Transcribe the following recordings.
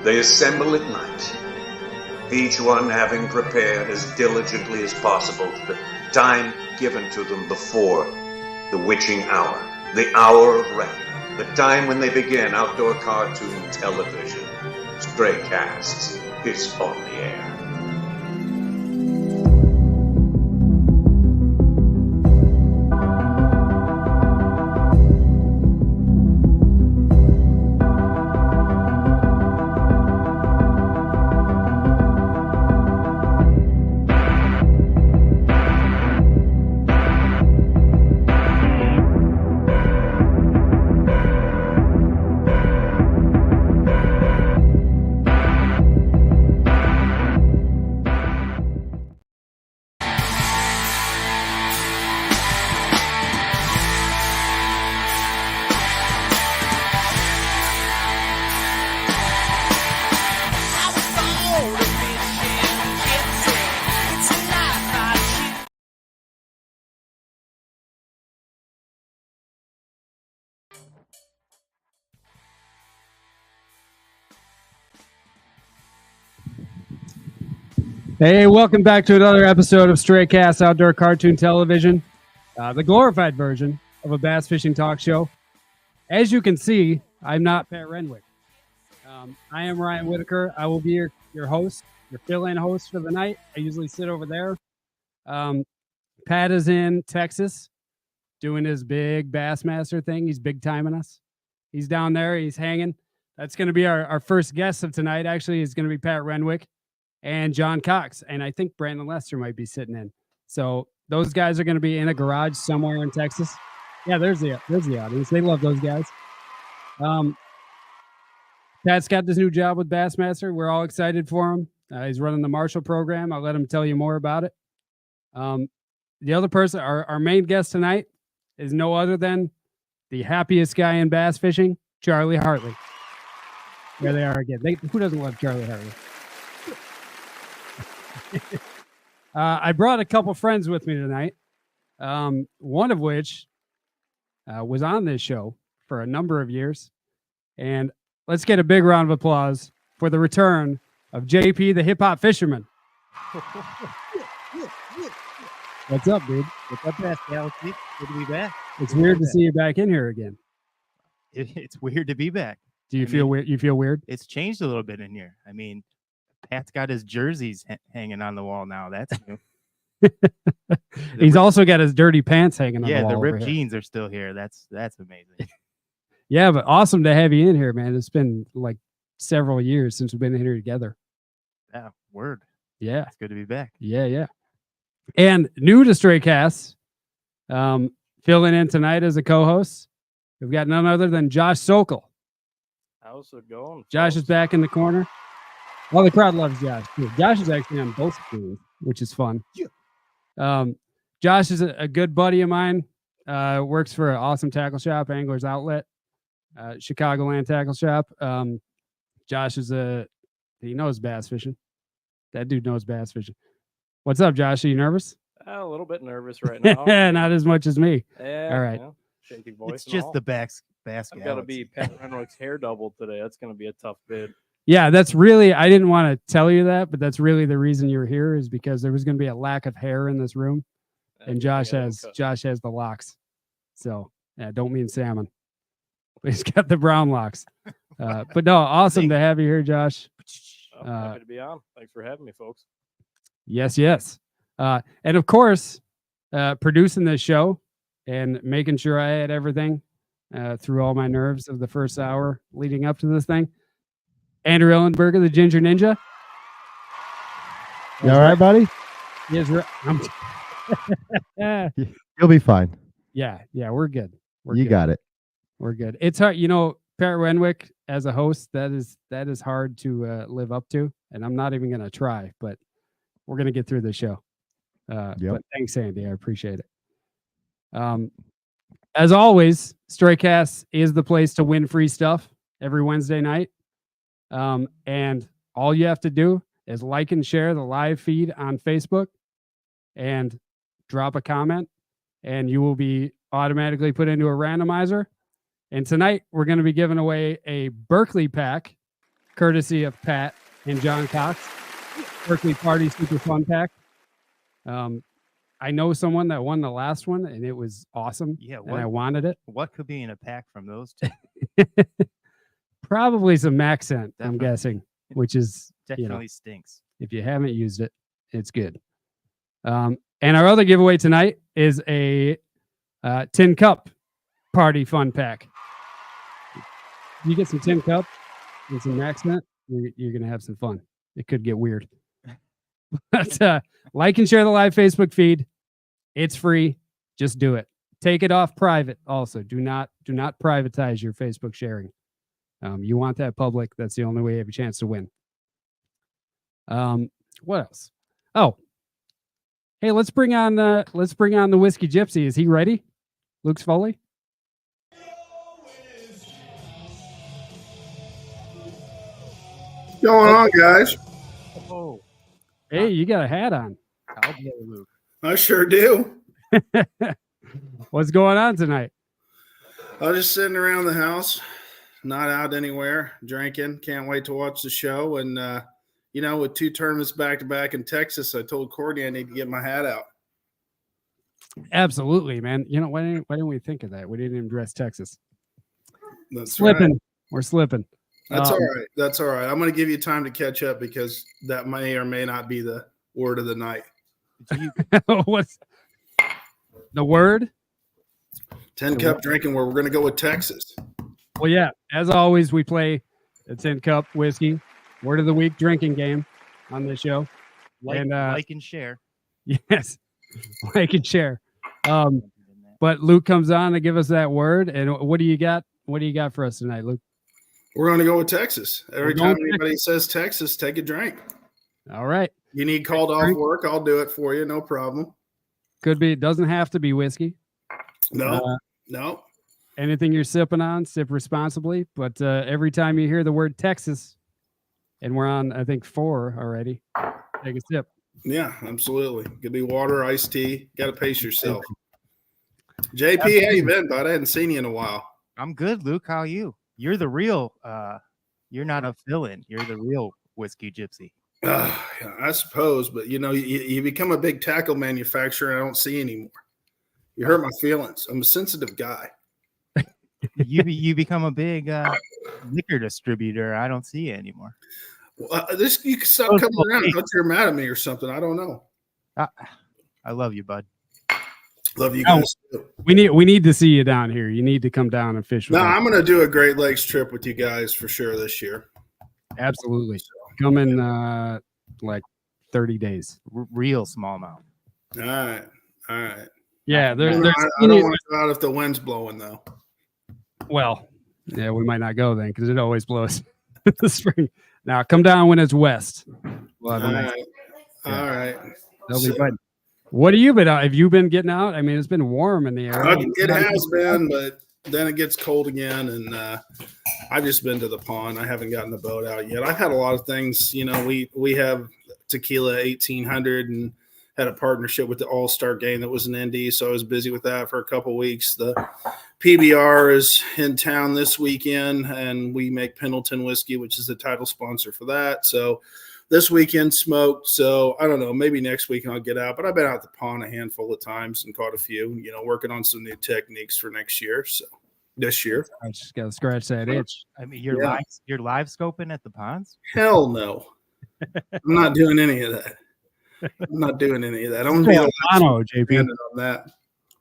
They assemble at night, each one having prepared as diligently as possible for the time given to them before the witching hour, the hour of reckoning, the time when they begin outdoor cartoon television. Stray Casts is on the air. Hey, welcome back to another episode of Stray Cast Outdoor Cartoon Television, the glorified version of a bass fishing talk show. As you can see, I'm not Pat Renwick. I am Ryan Whitaker. I will be your host, your fill-in host for the night. I usually sit over there. Pat is in Texas doing his big Bassmaster thing. He's big-timing us. He's down there. He's hanging. That's going to be our first guest of tonight, actually, is going to be Pat Renwick and John Cox, and I think Brandon Lester might be sitting in. So those guys are going to be in a garage somewhere in Texas. Yeah, there's the audience. They love those guys. Pat's got this new job with Bassmaster. We're all excited for him. He's running the Marshall program. I'll let him tell you more about it. The other person, our main guest tonight, is no other than the happiest guy in bass fishing, Charlie Hartley. There they are again. Who doesn't love Charlie Hartley? I brought a couple friends with me tonight, one of which was on this show for a number of years. And let's get a big round of applause for the return of JP, the hip-hop fisherman. What's up, dude? What's up, Pascal? Good to be back. It's weird to see you back in here again. It's weird to be back. Do you feel weird? You feel weird? It's changed a little bit in here. I mean, Pat's got his jerseys hanging on the wall now. That's new. He's also got his dirty pants hanging on the wall. Yeah, the ripped jeans are still here. That's amazing. Yeah, but awesome to have you in here, man. It's been like several years since we've been in here together. Yeah, word. Yeah. It's good to be back. Yeah. And new to Stray Cast, filling in tonight as a co-host, we've got none other than Josh Sokol. How's it going? Josh is back in the corner. Well, the crowd loves Josh too. Josh is actually on both screens, which is fun. Yeah. Josh is a good buddy of mine. Works for an awesome tackle shop, Anglers Outlet, Chicagoland Tackle Shop. Josh is he knows bass fishing. That dude knows bass fishing. What's up, Josh? Are you nervous? A little bit nervous right now. Not as much as me. Yeah. All right. Yeah. Shaky voice. It's just the bass. I've got to be Pat Renwick's hair double today. That's going to be a tough bid. Yeah, that's really, I didn't want to tell you that, but that's really the reason you're here, is because there was going to be a lack of hair in this room. And Josh has the locks. So, yeah, don't mean salmon. But he's got the brown locks. But no, awesome to have you here, Josh. Happy to be on. Thanks for having me, folks. Yes. And of course, producing this show and making sure I had everything through all my nerves of the first hour leading up to this thing. Andrew Ellenberger, the Ginger Ninja. You all right, buddy? Yes, You'll be fine. Yeah, we're good. You got it. We're good. It's hard, Pat Renwick as a host, that is hard to live up to, and I'm not even going to try, but we're going to get through the show. But thanks, Andy. I appreciate it. As always, Stray Cast is the place to win free stuff every Wednesday night. And all you have to do is like and share the live feed on Facebook and drop a comment, and you will be automatically put into a randomizer. And tonight we're going to be giving away a Berkeley pack courtesy of Pat and John Cox. Berkeley Party Super Fun Pack. I know someone that won the last one, and it was awesome. Yeah, and I wanted it. What could be in a pack from those two? Probably some Maxent, I'm Definitely. guessing, which is Definitely stinks. if you haven't used it, it's good. And our other giveaway tonight is a Tin Cup Party Fun Pack. You get some Tin Cup and some Maxent, you're going to have some fun. It could get weird. But like and share the live Facebook feed. It's free. Just do it. Take it off private also. Do not privatize your Facebook sharing. You want that public. That's the only way you have a chance to win. What else? Oh, hey, let's bring on the Whiskey Gypsy. Is he ready? Luke's Foley? What's going on, guys? Oh, Hey, you got a hat on. cowboy Luke. I sure do. What's going on tonight? I was just sitting around the house, not out anywhere, drinking. Can't wait to watch the show. And, with 2 tournaments back-to-back in Texas, I told Courtney I need to get my hat out. Absolutely, man. Why didn't we think of that? We didn't even address Texas. That's Slipping. right. We're slipping. That's all right. That's all right. I'm going to give you time to catch up because that may or may not be the word of the night. What's the word? 10 cup drinking where we're going to go with Texas. Well, yeah. As always, we play a 10 cup whiskey word of the week drinking game on this show. Like and share. Yes, like and share. But Luke comes on to give us that word. And what do you got? What do you got for us tonight, Luke? We're going to go with Texas. Every time anybody says Texas, take a drink. All right. You need called off work, I'll do it for you. No problem. Could be. It doesn't have to be whiskey. No. Anything you're sipping on, sip responsibly. But every time you hear the word Texas, and we're on, I think, 4 already, take a sip. Yeah, absolutely. Could be water, iced tea. Got to pace yourself. JP, how you been, bud? I hadn't seen you in a while. I'm good, Luke. How are you? You're the real. You're not a fill-in. You're the real Whiskey Gypsy. Yeah, I suppose, but you become a big tackle manufacturer, and I don't see anymore. You hurt my feelings. I'm a sensitive guy. You become a big liquor distributor. I don't see you anymore. Well, you can stop coming around. I thought you're mad at me or something. I don't know. I love you, bud. Love you guys too. We need to see you down here. You need to come down and fish with us. I'm going to do a Great Lakes trip with you guys for sure this year. Absolutely. Come in like 30 days. Real smallmouth. All right. Yeah, I don't want to go out if the wind's blowing though. Well, yeah, we might not go then because it always blows in the spring. Now come down when it's west. All right. That'll be fun. What have you been out? Have you been getting out? I mean, it's been warm in the area. It has been, but then it gets cold again, and I've just been to the pond. I haven't gotten the boat out yet. I've had a lot of things. We have Tequila 1800 and had a partnership with the All-Star game that was in Indy, so I was busy with that for a couple of weeks. The PBR is in town this weekend, and we make Pendleton whiskey, which is the title sponsor for that. So this weekend smoked. So I don't know, maybe next week I'll get out, but I've been out the pond a handful of times and caught a few, working on some new techniques for next year. So this year. I just got to scratch that itch. I mean, you're live scoping at the ponds? Hell no. I'm not doing any of that. I'm not doing any of that. I'm going to be mono, JP. on that.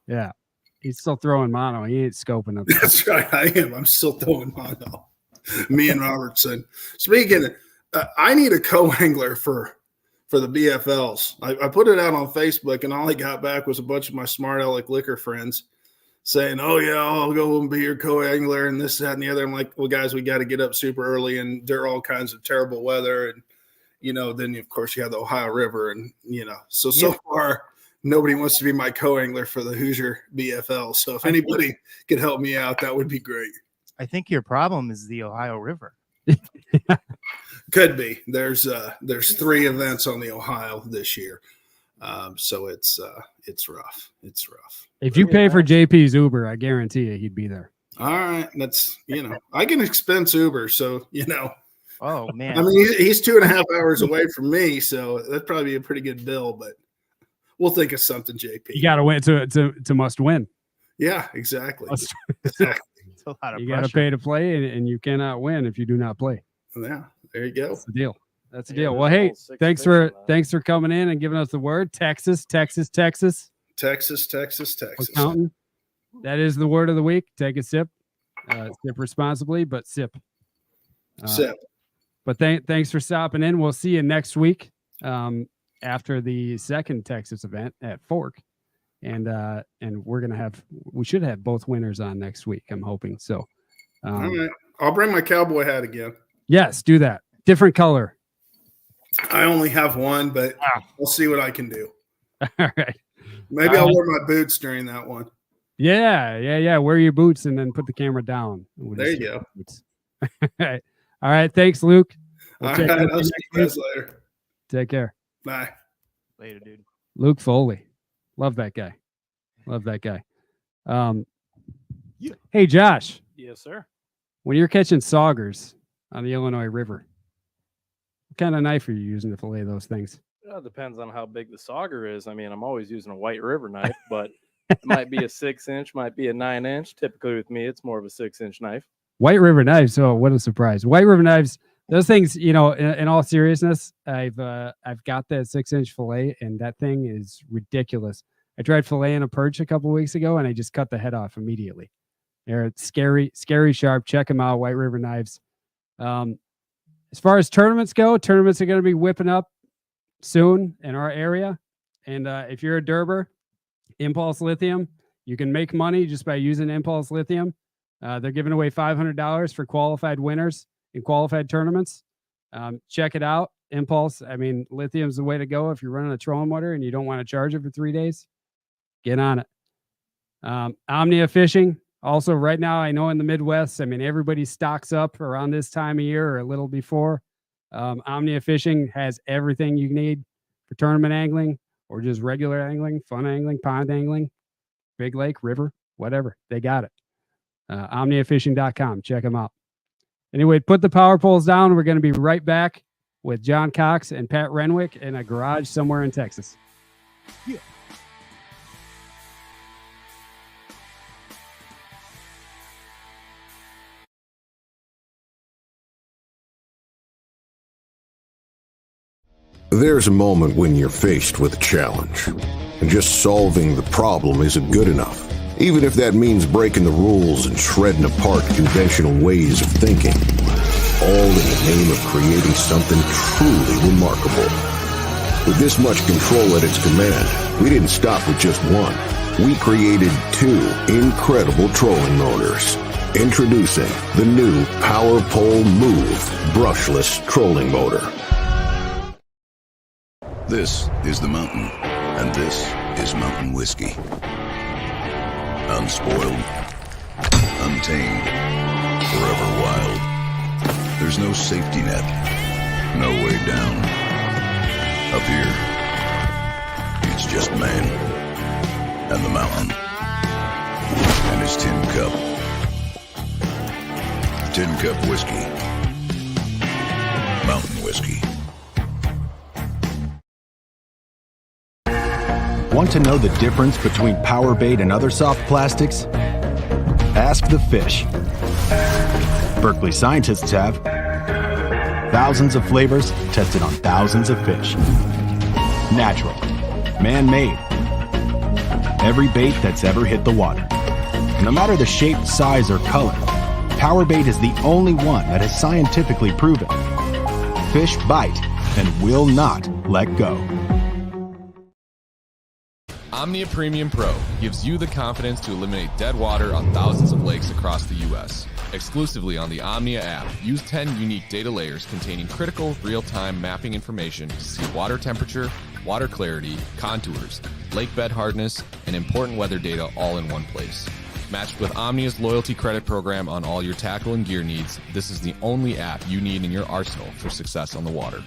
Yeah. He's still throwing mono. He ain't scoping up. That's right. I am. I'm still throwing mono. Me and Robertson. Speaking of, I need a co-angler for the BFLs. I put it out on Facebook, and all I got back was a bunch of my Smart Aleck liquor friends saying, "Oh yeah, I'll go and be your co-angler," and this, that, and the other. I'm like, "Well, guys, we got to get up super early, and there are all kinds of terrible weather, and then of course you have the Ohio River, and so far nobody wants to be my co-angler for the Hoosier BFL. So if anybody could help me out, that would be great." I think your problem is the Ohio River. Could be. There's 3 events on the Ohio this year, so it's rough. It's rough. If you pay for JP's Uber, I guarantee you he'd be there. All right, that's I can expense Uber, so Oh man. I mean, he's 2.5 hours away from me, so that'd probably be a pretty good bill. But we'll think of something, JP. You got to win. It's a must win. Yeah, exactly. It's a lot of You got to pressure. pay to play, and you cannot win if you do not play. Yeah, there you go. That's the deal. That's the Yeah, deal. there's Well, a hey, whole 6 thanks fish for in that. thanks for coming in and giving us the word. Texas. Texas, Texas. We're counting. That is the word of the week. Take a sip. Sip responsibly, but sip. Sip. But thanks for stopping in. We'll see you next week after the second Texas event at Fork. And we should have both winners on next week. I'm hoping so. All right. I'll bring my cowboy hat again. Yes, do that. Different color. I only have one, but Wow. I'll see what I can do. All right. Maybe I'll wear my boots during that one. Yeah. Wear your boots and then put the camera down. We'll There just you see go. the boots. All right. Thanks, Luke. We'll All check right. in I'll with see you you next guys week. later. Take care. Bye. Later, dude. Luke Foley. Love that guy. Hey, Josh, Yes, sir. when you're catching saugers on the Illinois River, what kind of knife are you using to fillet those things? It depends on how big the sauger is. I mean, I'm always using a White River knife, but it might be a 6-inch, might be a 9-inch. Typically with me, it's more of a 6-inch knife. White River knives. Oh, what a surprise. White River knives, those things, in all seriousness, I've got that 6-inch fillet and that thing is ridiculous. I tried filleting a perch a couple weeks ago and I just cut the head off immediately. They're scary sharp. Check them out. White River knives. As far as tournaments go, tournaments are going to be whipping up soon in our area. And if you're a derber, Impulse Lithium, you can make money just by using Impulse Lithium. They're giving away $500 for qualified winners in qualified tournaments. Check it out. Impulse. I mean, lithium's the way to go if you're running a trolling motor and you don't want to charge it for 3 days. Get on it. Omnia Fishing. Also, right now, I know in the Midwest, I mean, everybody stocks up around this time of year or a little before. Omnia Fishing has everything you need for tournament angling or just regular angling, fun angling, pond angling, big lake, river, whatever. They got it. OmniaFishing.com. Check them out. Anyway, put the power poles down. We're going to be right back with John Cox and Pat Renwick in a garage somewhere in Texas. Yeah. There's a moment when you're faced with a challenge, and just solving the problem isn't good enough, even if that means breaking the rules and shredding apart conventional ways of thinking, all in the name of creating something truly remarkable. With this much control at its command, we didn't stop with just one. We created 2 incredible trolling motors. Introducing the new Power Pole Move brushless trolling motor. This is the mountain, and this is mountain whiskey. Unspoiled, untamed, forever wild. There's no safety net, no way down. Up here, it's just man, and the mountain, and his tin cup. Tin Cup Whiskey. Mountain Whiskey. Want to know the difference between power bait and other soft plastics? Ask the fish. Berkeley scientists have thousands of flavors tested on thousands of fish. Natural, man-made. Every bait that's ever hit the water. No matter the shape, size, or color, power bait is the only one that is scientifically proven. Fish bite and will not let go. Omnia Premium Pro gives you the confidence to eliminate dead water on thousands of lakes across the U.S. Exclusively on the Omnia app, use 10 unique data layers containing critical real-time mapping information to see water temperature, water clarity, contours, lake bed hardness, and important weather data all in one place. Matched with Omnia's loyalty credit program on all your tackle and gear needs, this is the only app you need in your arsenal for success on the water.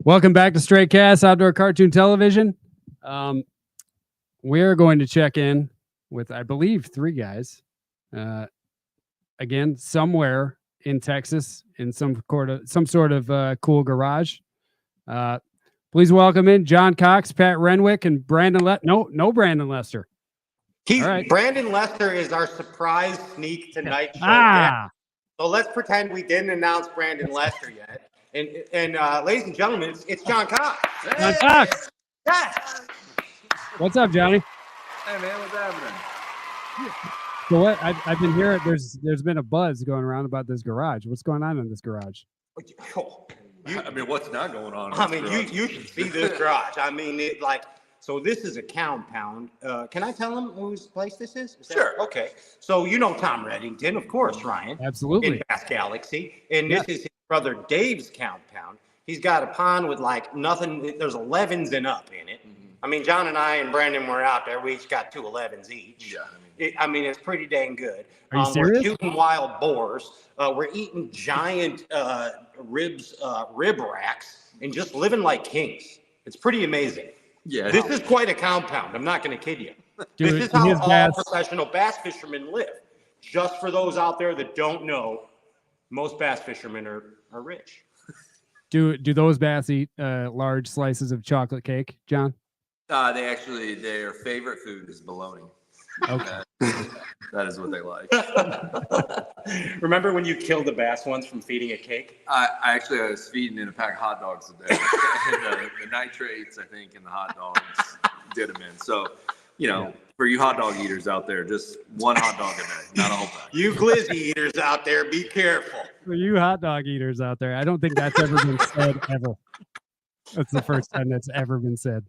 Welcome back to Stray Cast Outdoor Cartoon Television. We're going to check in with, I believe, 3 guys. Again, somewhere in Texas, in some sort of cool garage. Please welcome in John Cox, Pat Renwick, and Brandon. No, Brandon Lester. Brandon Lester is our surprise sneak tonight show. Ah. So let's pretend we didn't announce Brandon Lester yet. And ladies and gentlemen, it's John Cox. John Cox. Yes. What's up, Johnny? Hey man, what's happening? So what? I've been hearing there's been a buzz going around about this garage. What's going on in this garage? I mean, what's not going on? I mean, you should see this garage. I mean, so this is a compound. Can I tell them whose place this is? Sure. Okay. So you know Tom Reddington, of course, Ryan. Absolutely. In Bass Galaxy. And this is his brother Dave's compound. He's got a pond with like nothing. There's 11s and up in it. I mean, John and I and Brendan were out there. We each got 2 11s each. Yeah. I mean, it's pretty dang good. Are you serious? We're shooting wild boars. We're eating giant rib racks and just living like kings. It's pretty amazing. Yeah. This is quite a compound. I'm not going to kid you. Dude, this is how all professional bass fishermen live. Just for those out there that don't know, most bass fishermen are rich. Do those bass eat large slices of chocolate cake, John? Their favorite food is bologna. Okay. That is what they like. Remember when you killed the bass once from feeding a cake? I was feeding in a pack of hot dogs a day. And, the nitrates, I think, in the hot dogs did them in. So, for you hot dog eaters out there, just 1 hot dog a day, not a whole pack. You glizzy eaters out there, be careful. For you hot dog eaters out there, I don't think that's ever been said ever. That's the first time that's ever been said.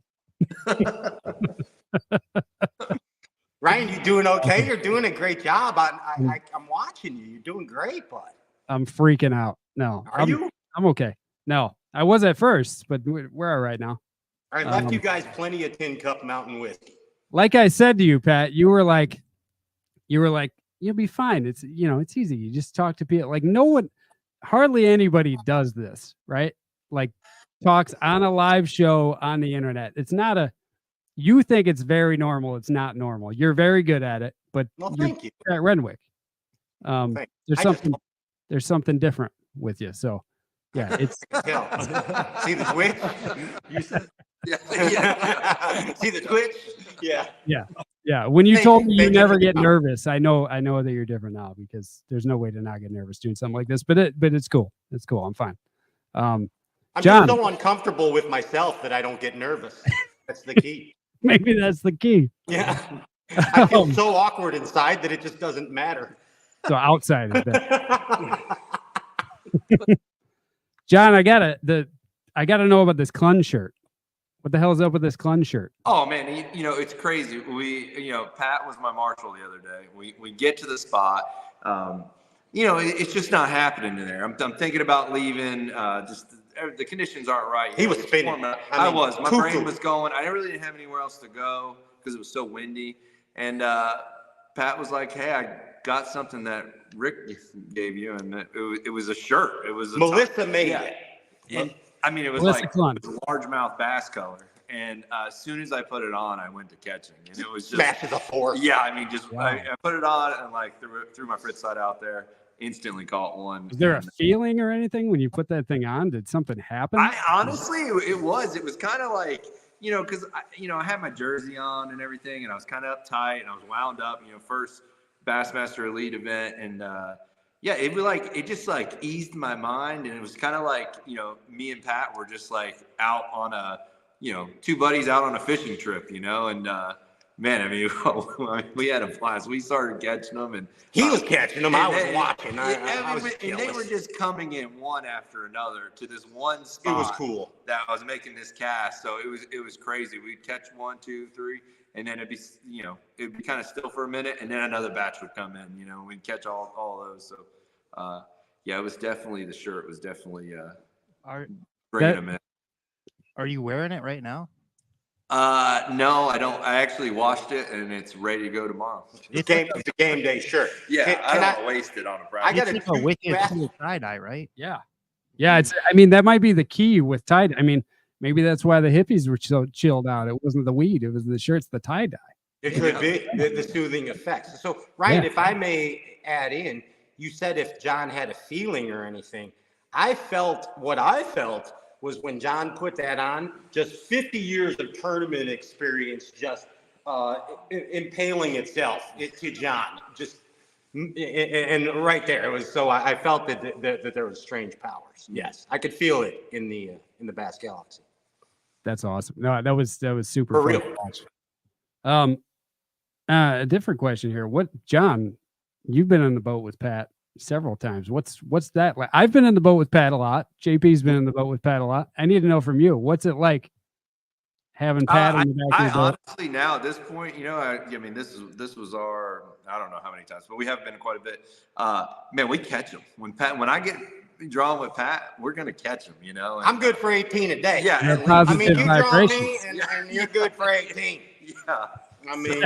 Ryan, you doing okay? You're doing a great job. I'm watching you. You're doing great, bud. I'm freaking out. No. Are you? I'm okay. No, I was at first, but we're all right now. I left you guys plenty of Tin Cup Mountain whiskey. Like I said to you, Pat, you were like, you'll be fine. It's it's easy. You just talk to people. Like hardly anybody does this, right? Like talks on a live show on the internet. It's not you think it's very normal. It's not normal. You're very good at it, but thank you. At Renwick. There's something different with you. So yeah, it's see the twitch? You said yeah. See the twitch? Yeah. When you told me you never get nervous, I know that you're different now because there's no way to not get nervous doing something like this. But it's cool. It's cool. I'm fine. I'm John, just so uncomfortable with myself that I don't get nervous. That's the key. Maybe that's the key. Yeah. I feel so awkward inside that it just doesn't matter. So outside is better. John, I gotta know about this Clun shirt. What the hell is up with this Clun shirt? Oh man, it's crazy. Pat was my marshal the other day. We get to the spot. It's just not happening in there. I'm thinking about leaving. The conditions aren't right. He was spinning. I was. My brain was going. I really didn't have anywhere else to go because it was so windy. And Pat was like, "Hey, I got something that Rick gave you, and it was a shirt. It was Melissa made it. And, I mean, it was Melissa like largemouth bass color. And as soon as I put it on, I went to catching, and it was just smashes a fork. Yeah, I mean, I put it on and threw my fritz side out there. Instantly caught one. Was there a feeling or anything when you put that thing on? Did something happen? I honestly, it was kind of like, because I had my jersey on and everything, and I was kind of uptight and I was wound up, first Bassmaster Elite event. And it just like eased my mind. And it was kind of like, me and Pat were just like out on a, 2 buddies out on a fishing trip, and man, I mean, we had a blast. We started catching them, and he was catching them. I was watching. And they were just coming in one after another to this one spot. It was cool that I was making this cast. So it was crazy. We'd catch 1, 2, 3, and then it'd be kind of still for a minute, and then another batch would come in. We'd catch all those. So it was definitely the shirt was definitely bringing them in. Are you wearing it right now? No, I don't. I actually washed it and it's ready to go tomorrow. It's a game day shirt. Yeah, I don't waste it on a practice. I got a wicked tie dye, right? Yeah. Yeah, I mean, that might be the key with tie-dye. I mean, maybe that's why the hippies were so chilled out. It wasn't the weed; it was the shirts, the tie-dye. It could be the soothing effects. So, Ryan, if I may add in, you said if John had a feeling or anything. What I felt was when John put that on, just 50 years of tournament experience just impaling itself to John. Just and right there, it was. So I felt that there was strange powers. Yes, I could feel it in the Bass Galaxy. That's awesome. No, that was super For fun real. to watch. A different question here. John, you've been on the boat with Pat several times. What's that like? I've been in the boat with Pat a lot. JP's been in the boat with Pat a lot. I need to know from you, what's it like having Pat in the back of the boat? Honestly, now at this point, I mean, this was our, I don't know how many times, but we have been quite a bit. Man, we catch them when I get drawn with Pat, we're gonna catch them. And, I'm good for 18 a day. Yeah, I mean, you draw me, and you're good for 18. Yeah. I mean,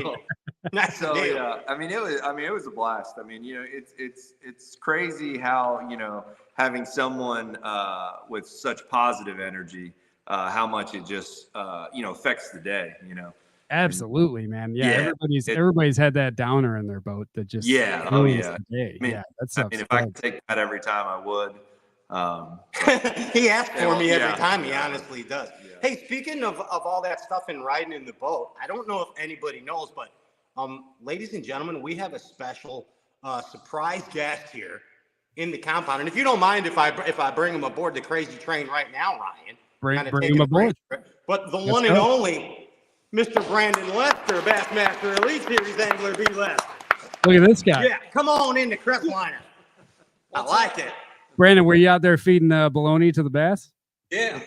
that's the deal. Yeah. I mean, it was a blast. I mean, it's crazy how, having someone with such positive energy, how much it just, affects the day, Absolutely, man. Yeah, everybody's had that downer in their boat that just ruins the day. I mean, that's if I could take that every time, I would. He asks for me every time. He honestly does. Yeah. Hey, speaking of all that stuff and riding in the boat, I don't know if anybody knows, but ladies and gentlemen, we have a special surprise guest here in the compound. And if you don't mind, if I bring him aboard the crazy train right now, Ryan, bring him aboard. But the one and only Mr. Brandon Lester, Bassmaster Elite Series Angler B. Lester. Look at this guy. Yeah, come on in the Crestliner. I like it. Brandon, were you out there feeding bologna to the bass? Yeah.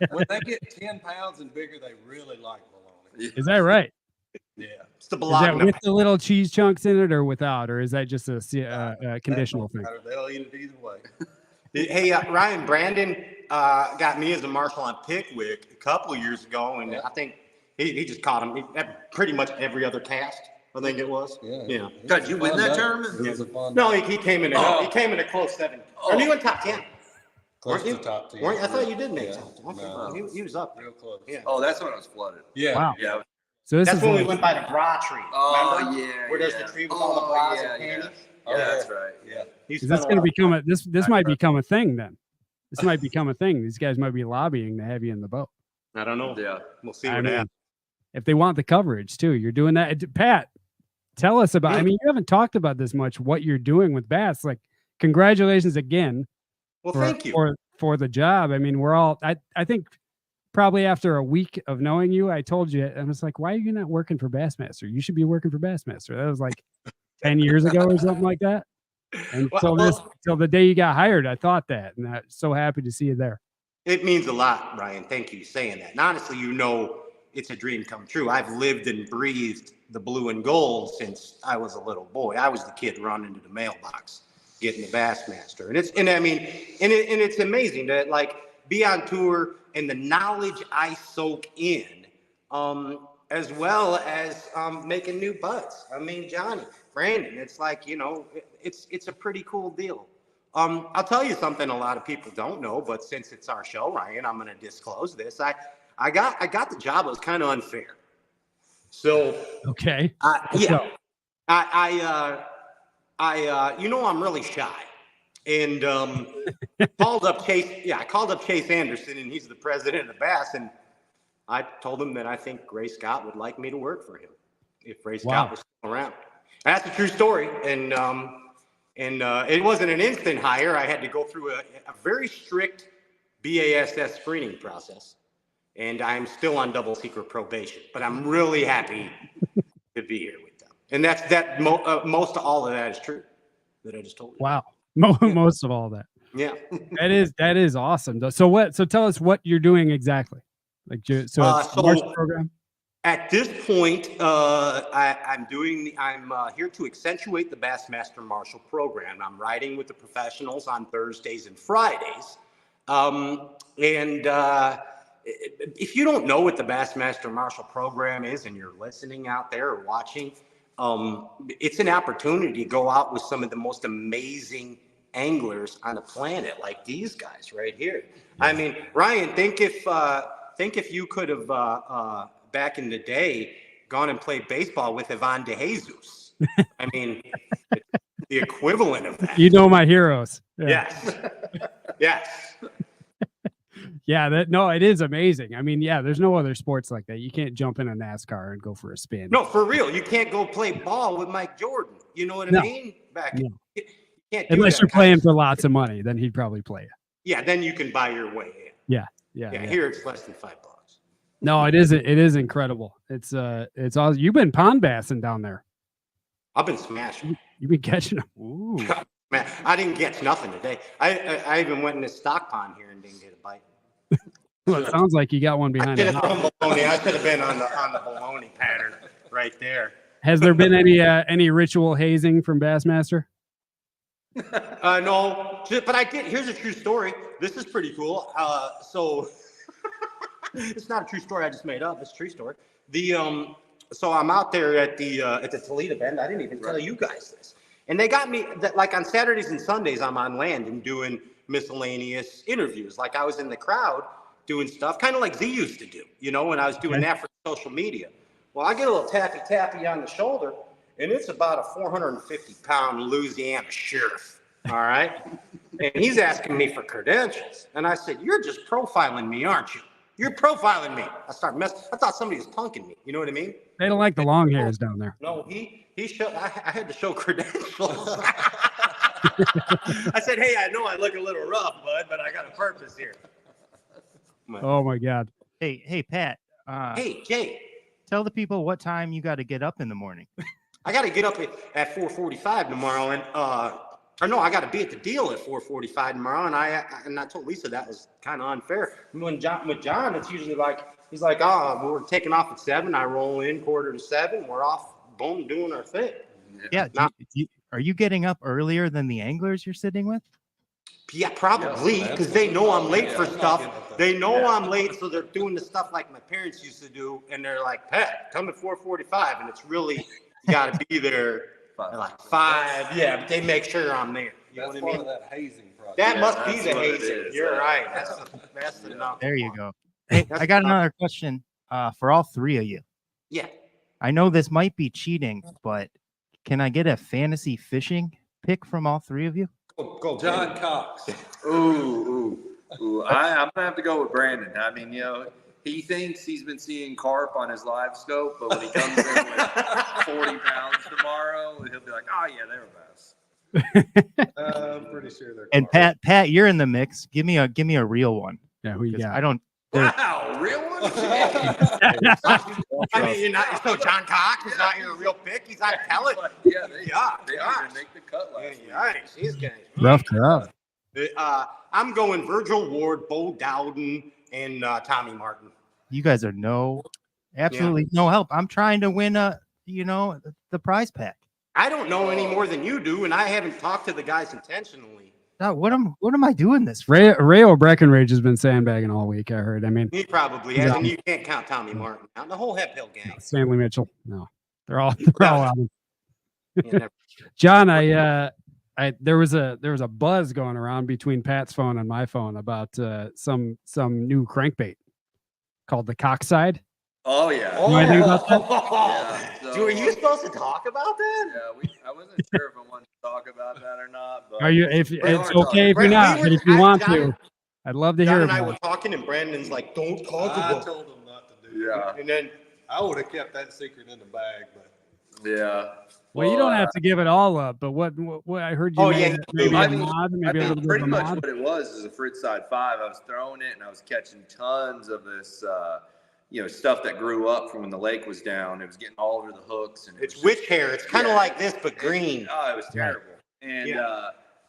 When they get 10 pounds and bigger, they really like bologna. Is that right? Yeah. It's the bologna. Is that with the little cheese chunks in it or without, or is that just a conditional thing? They'll eat it either way. Hey, Ryan, Brandon got me as a marshal on Pickwick a couple of years ago, and I think he just caught him at pretty much every other cast. I think it was. Yeah. Did you win that tournament? It was a fun No, he came in a close 7. Or he went top 10. Close to top 10. I thought you did make top 10. Okay. No. He was up. Real close. Yeah. Oh, that's when I was flooded. Yeah. Wow. Yeah. So that's when we went by the bra tree. Oh, remember? yeah. Where there's the tree with all the bras and panties. Yeah, that's right. Yeah. Is this going to become this might become a thing then? This might become a thing. These guys might be lobbying to have you in the boat. I don't know. Yeah. We'll see what happens. If they want the coverage too, you're doing that. Pat, tell us about, I mean, you haven't talked about this much, what you're doing with bass. Like, congratulations again. Well, thank you. For the job. I mean, we're all, I think probably after a week of knowing you, I told you, I was like, why are you not working for Bassmaster? You should be working for Bassmaster. That was like 10 years ago or something like that. And till the day you got hired, I thought that, and I'm so happy to see you there. It means a lot, Ryan. Thank you for saying that. And honestly, it's a dream come true. I've lived and breathed the blue and gold since I was a little boy. I was the kid running to the mailbox, getting the Bassmaster. And it's amazing to be on tour and the knowledge I soak in, as well as making new buds. I mean, Johnny, Brandon, it's like, it's a pretty cool deal. I'll tell you something a lot of people don't know, but since it's our show, Ryan, I'm going to disclose this. I got the job. It was kind of unfair. So okay, yeah, I'm really shy, and called up Chase. Yeah, I called up Chase Anderson, and he's the president of Bass, and I told him that I think Ray Scott would like me to work for him if Ray Scott was still around. That's a true story, and it wasn't an instant hire. I had to go through a very strict BASS screening process. And I'm still on double secret probation, but I'm really happy to be here with them. And most of all of that is true that I just told you. Wow. Most of all that. Yeah. that is awesome. So tell us what you're doing exactly. It's a Marshall program. At this point, I'm here to accentuate the Bassmaster Marshall program. I'm riding with the professionals on Thursdays and Fridays. If you don't know what the Bassmaster Marshall program is and you're listening out there or watching, it's an opportunity to go out with some of the most amazing anglers on the planet like these guys right here. I mean, Ryan, think if you could have back in the day gone and played baseball with Ivan De Jesus. I mean, the equivalent of that. You know my heroes. Yeah. Yes. Yes. Yeah, it is amazing. I mean, yeah, there's no other sports like that. You can't jump in a NASCAR and go for a spin. No, for real. You can't go play ball with Mike Jordan. You know what I mean? You can't do unless that you're playing for lots of money, then he'd probably play you. Yeah, then you can buy your way in. Yeah. Here it's less than $5. No, it is incredible. It's all you've been pond bassing down there. I've been smashing. You've been catching them. Ooh. Man, I didn't catch nothing today. I even went in this stock pond here and didn't get a bite. Well, it sounds like you got one behind I should have been on the baloney pattern right there. Has there been any ritual hazing from Bassmaster? No, but I did. Here's a true story. This is pretty cool. So it's not a true story I just made up. It's a true story. So I'm out there at the Toledo Bend. I didn't even tell you guys this. And they got me like on Saturdays and Sundays I'm on land and doing miscellaneous interviews. Like I was in the crowd doing stuff, kind of like Z used to do, when I was doing that for social media. Well, I get a little tappy on the shoulder, and it's about a 450-pound Louisiana sheriff, all right? And he's asking me for credentials. And I said, you're just profiling me, aren't you? You're profiling me. I thought somebody was punking me. You know what I mean? They don't like the long hairs down there. No, he showed. I had to show credentials. I said, hey, I know I look a little rough, bud, but I got a purpose here. Oh my God. Hey, Pat. Hey, Jay. Tell the people what time you got to get up in the morning. I got to get up at 4:45 tomorrow, and I got to be at the deal at 4:45 tomorrow. And I told Lisa that was kind of unfair. With John, it's usually like he's like, we're taking off at 7. I roll in 6:45. We're off, boom, doing our thing. Yeah. Are you getting up earlier than the anglers you're sitting with? Yeah, probably, because they know I'm late for stuff. They know I'm late, so they're doing the stuff like my parents used to do, and they're like, Pat, come at 4:45, and it's really, you got to be there at like 5. Yeah, but they make sure I'm there. You know what I mean? Part of that hazing process. That must be the hazing. You're right. That's the number. There you go. Hey, I got another question for all three of you. Yeah. I know this might be cheating, but can I get a fantasy fishing pick from all three of you? Go John Cox. Ooh. I'm gonna have to go with Brandon. I mean, he thinks he's been seeing carp on his live scope, but when he comes in with 40 pounds tomorrow, he'll be like, "Oh yeah, they're bass." I'm pretty sure they're. And Pat, you're in the mix. Give me a real one. Yeah, who you got? I don't. Wow, real one? I mean, you're not. So John Cox is not your real pick. He's on pellet. Yeah, they didn't make the cut last week. These guys. Rough crowd. I'm going Virgil Ward, Bo Dowden, and Tommy Martin. You guys are absolutely no help. I'm trying to win the prize pack. I don't know any more than you do, and I haven't talked to the guys intentionally. No, what am I doing this for? Ray Breckenridge has been sandbagging all week, I heard. I mean, he probably has, and you can't count Tommy Martin out. The whole Hep Hill gang. Stanley Mitchell. No, they're all out. John, there was a buzz going around between Pat's phone and my phone about some new crankbait called the Cockside. Oh yeah. You know anything about that? Yeah, were you supposed to talk about that? Yeah, I wasn't sure if I wanted to talk about that or not. But are you? If it's okay if you're not, but if you want to, I'd love to hear. John and I were talking, and Brandon's like, "Don't talk about." I told him not to do. Yeah. And then I would have kept that secret in the bag, but yeah. Well, you don't have to give it all up, but what I heard you. Oh, maybe I a mean, mod, maybe a little bit pretty of a much mod. what it was is a Fritz Side 5. I was throwing it and I was catching tons of this, stuff that grew up from when the lake was down. It was getting all over the hooks. And it's witch hair. It's kind of like this, but green. Oh, it was terrible. And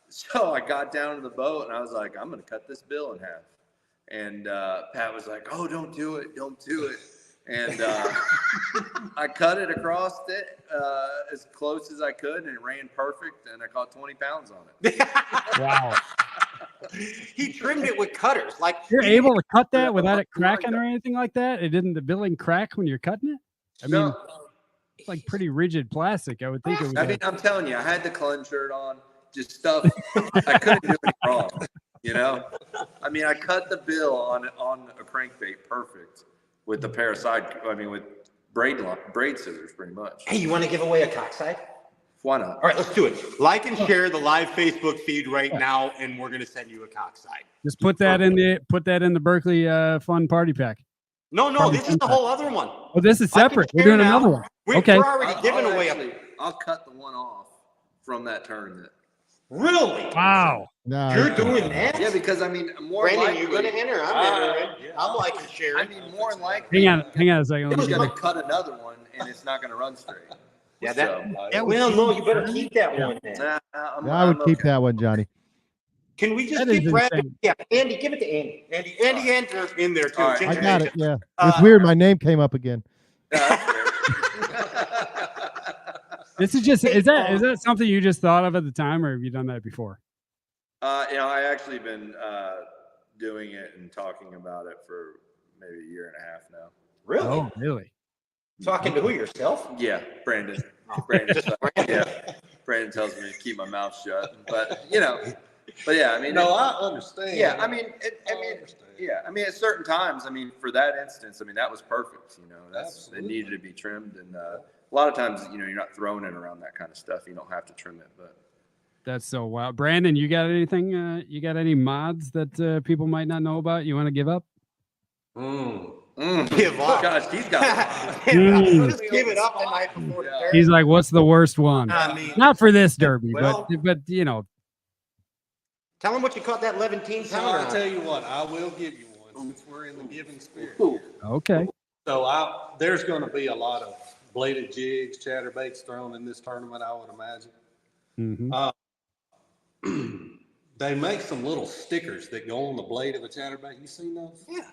so I got down to the boat and I was like, I'm going to cut this bill in half. And Pat was like, oh, don't do it. And I cut it across it as close as I could, and it ran perfect, and I caught 20 pounds on it. Wow. He trimmed it with cutters. Like you're able to cut that without it cracking or anything like that? It didn't the billing crack when you're cutting it? I mean, it's like pretty rigid plastic. I would think it would. I mean, I'm telling you, I had the Clun shirt on. just stuff I couldn't do any wrong. You know, I mean, I cut the bill on a crankbait perfect with the pair of with braid scissors, pretty much. Hey, you want to give away a cockside? Why not? All right, let's do it. Like and share the live Facebook feed right now, and we're gonna send you a cockside. Just put that in the Berkeley fun party pack. No, this is the whole other one. Oh, this is separate. We're doing another one. Okay. We're already giving away I'll cut the one off from that tournament. Really? Wow. No, You're doing that? Yeah, because I mean, more Brandon, likely, you gonna enter? I'm entering. I'm like and share. I mean, more likely. Hang on a second. It Let me was get gonna it. cut another one, and it's not gonna run straight. Yeah, well, no, you better keep that one then. I would keep that one, Johnny. Can we just That is give Brad? insane. Yeah, Andy, give it to Andy. Andy, enter in there too. All right. I Ginger got Ginger. it. Yeah, it's weird. My name came up again. This is just is that something you just thought of at the time, or have you done that before? I actually been doing it and talking about it for maybe a year and a half now. Really? Oh, really? Talking to who, yourself? Yeah, Brandon. Brandon tells me to keep my mouth shut, but yeah, I mean, No, I understand. yeah, I mean, at certain times, I mean, for that instance, I mean, that was perfect. It needed to be trimmed, and a lot of times, you're not throwing it around that kind of stuff. You don't have to trim it, but. That's so wild. Brandon, you got anything? You got any mods that people might not know about? You want to give up? Give up. Gosh, he's got. Just give it up the night before the derby. He's like, what's the worst one? I mean, Not for this derby, well, but tell him what you caught that 17 So pounder I'll on. tell you what, I will give you one since we're in the giving spirit. okay. So there's going to be a lot of bladed jigs, chatterbaits thrown in this tournament, I would imagine. Mm-hmm. They make some little stickers that go on the blade of a chatterbait. You seen those? Yeah.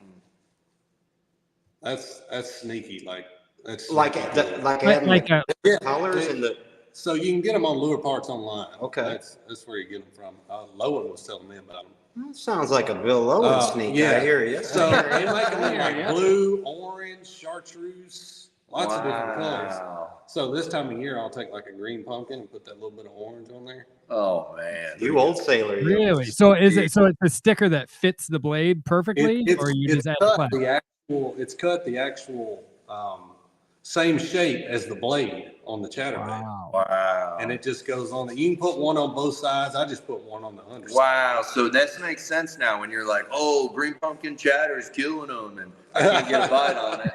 That's sneaky. That's Like colors and the. So you can get them on Lure Parts online. Okay. That's where you get them from. Lowen was telling me about them. Sounds like a Bill Owen sneak. Yeah. I hear you. So they make them in like blue, orange, chartreuse, lots of different colors. So this time of year, I'll take like a green pumpkin and put that little bit of orange on there. Oh man, you old sailor. You. Really? So it's a sticker that fits the blade perfectly, or you just add It's cut the actual same shape as the blade on the chatterbait. Wow. And it just goes on. You can put one on both sides. I just put one on the underside. Wow. So that makes sense now when you're like, oh, green pumpkin chatter is killing them and I can't get a bite on it.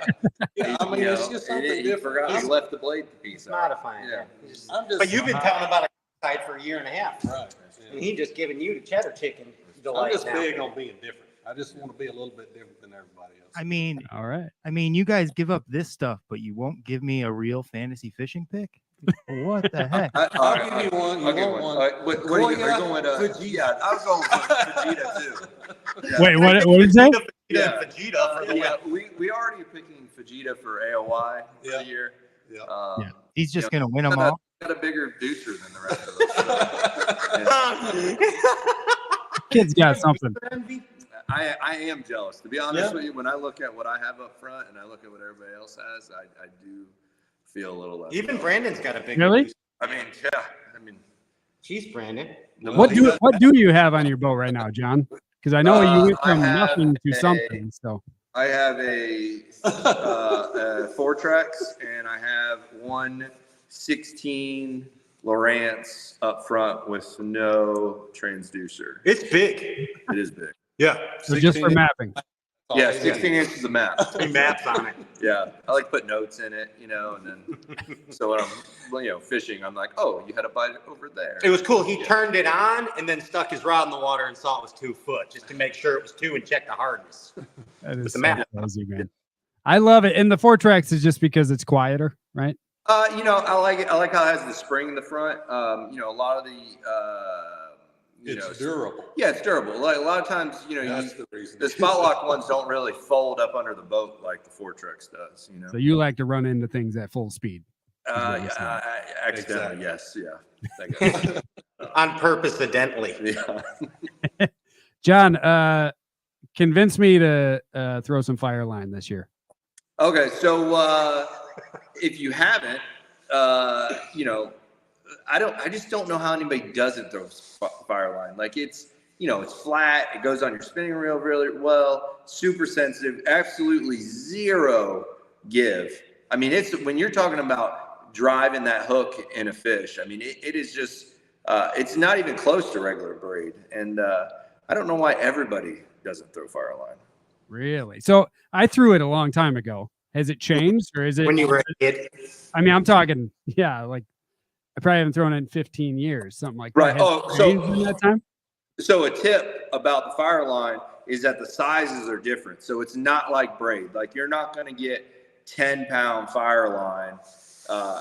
Yeah, I mean, it's just something different. He forgot he left the blade piece out. Modifying. Yeah. But you've been telling about a side for a year and a half. Right. Yeah. And he just giving you the cheddar chicken I'm delight just now. big on being different. I just want to be a little bit different than everybody else. I mean, all right. I mean, you guys give up this stuff, but you won't give me a real fantasy fishing pick? What the heck? I'll give you one. You want one? What are you going with? Yeah, I was going with Vegeta too. Yeah. Wait, what did you say? Yeah, Vegeta for the win. We already picking Vegeta for AOY for the year. Yeah. He's just going to win them all. Got a bigger deucer than the rest of us. Kid's got something. I am jealous. To be honest with you, when I look at what I have up front and I look at what everybody else has, I do feel a little less. Even Brandon's got a big. Really? I mean, yeah. I mean, jeez, Brandon. What do you have on your boat right now, John? Because I know you went from nothing to something. So I have a 4-Trax and I have 1/16 Lowrance up front with no transducer. It's big. It is big. Yeah. So just for mapping. Yeah, 16 inches of map. 3 maps on it. Yeah, I like put notes in it, and then so when I'm, fishing, I'm like, oh, you had a bite over there. It was cool. He turned it on and then stuck his rod in the water and saw it was 2 foot, just to make sure it was 2 and check the hardness. That is the map. crazy, man. I love it. And the 4-Trax is just because it's quieter, right? I like it. I like how it has the spring in the front. A lot of the it's durable. Yeah, it's durable. Like a lot of times, the spot lock ones don't really fold up under the boat like the 4-Trax does. So you like to run into things at full speed. Accidentally, yes, yeah. On purpose, accidentally. Yeah. John, convince me to throw some fire line this year. Okay, so if you haven't, I just don't know how anybody doesn't throw fire line. Like it's flat. It goes on your spinning reel really well. Super sensitive. Absolutely zero give. I mean, it's when you're talking about driving that hook in a fish. I mean, it is just. It's not even close to regular braid, and I don't know why everybody doesn't throw fire line. Really? So I threw it a long time ago. Has it changed, or is it when you were a kid? I mean, I'm talking, like I probably haven't thrown it in 15 years, something like that. Right. In that time? So a tip about the fire line is that the sizes are different. So it's not like braid. Like you're not going to get 10-pound fire line.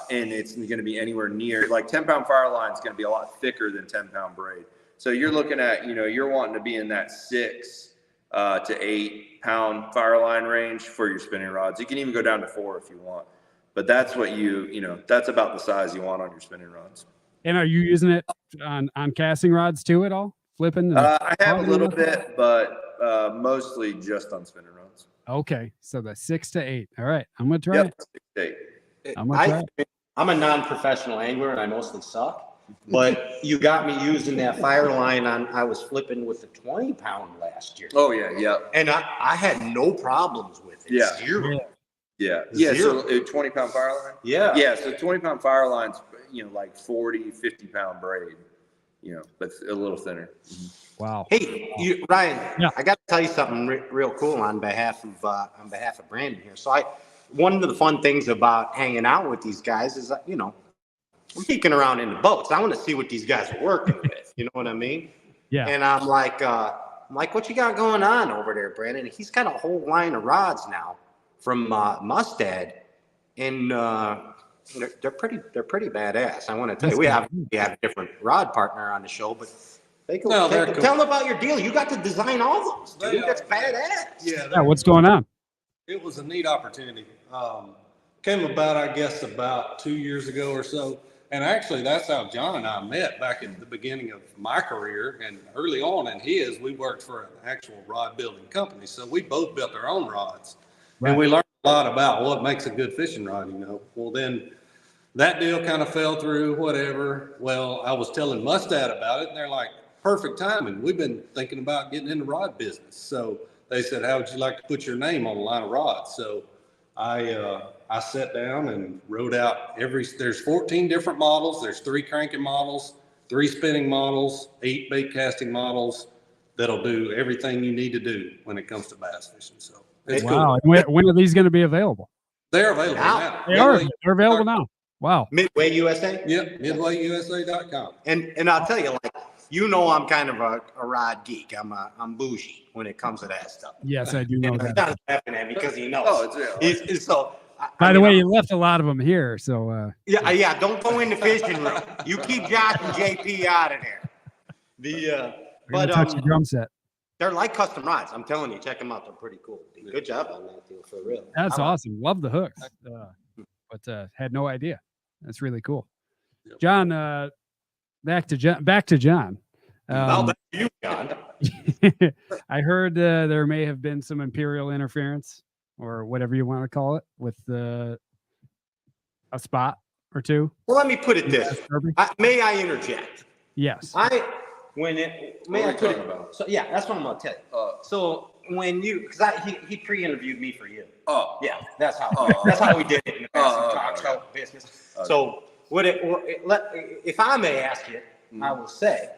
And it's going to be anywhere near like 10-pound fire line is going to be a lot thicker than 10-pound braid. So you're looking at, you're wanting to be in that 6 to 8-pound fire line range for your spinning rods. You can even go down to 4 if you want, but that's what that's about the size you want on your spinning rods. And are you using it on casting rods too at all? Flipping? I have a little bit, but mostly just on spinning rods. Okay. So the 6 to 8. All right. I'm going to try it. 6 to 8. I'm a non-professional angler and I mostly suck, but you got me using that fire line I was flipping with the 20-pound last year. Oh yeah. Yeah. And I had no problems with it. Yeah. Zero. Yeah. Zero. So a 20-pound fire line. Yeah. Yeah. So 20-pound fire lines, like 40, 50-pound braid, but a little thinner. Wow. Hey, Ryan, I got to tell you something real cool on behalf of Brandon here. So one of the fun things about hanging out with these guys is, I'm peeking around in the boats. I want to see what these guys are working with. You know what I mean? Yeah. And I'm like, what you got going on over there, Brandon? And he's got a whole line of rods now from Mustad, and they're pretty badass. I want to tell you, we have a different rod partner on the show, but tell them about your deal. You got to design all those, dude. That's badass. Yeah. What's going on? It was a neat opportunity. Came about, I guess, about 2 years ago or so. And actually, that's how John and I met back at the beginning of my career. And early on in his, we worked for an actual rod building company. So we both built our own rods. Right. And we learned a lot about what makes a good fishing rod, Well, then that deal kind of fell through, whatever. Well, I was telling Mustad about it, and they're like, perfect timing. We've been thinking about getting in the rod business. So they said, how would you like to put your name on a line of rods? So I sat down and wrote out there's 14 different models. There's 3 cranking models, 3 spinning models, 8 bait casting models that'll do everything you need to do when it comes to bass fishing. So it's wow. Cool. When are these going to be available? They're available now. They're available now. Wow. Midway USA? Yep. MidwayUSA.com. And I'll tell you, I'm kind of a rod geek. I'm bougie when it comes to that stuff. Yes, I do know that. John's laughing at me because he knows. Oh, it's real. So. By the way, you left a lot of them here, so. Yeah. Don't go in the fishing room. You keep Josh and JP out of there. But touch the drum set. They're like custom rods. I'm telling you, check them out. They're pretty cool. Good job on that deal, for real. That's awesome. Love the hooks, but had no idea. That's really cool. John, back to John. Back to you, John. I heard there may have been some imperial interference, or whatever you want to call it, with a spot or two. Well, let me put it this. May I interject? Yes. So yeah, that's what I'm gonna tell you. So when he pre-interviewed me for you. Oh yeah, that's how we did it in the talk show business. Okay. So if I may ask you, I will say.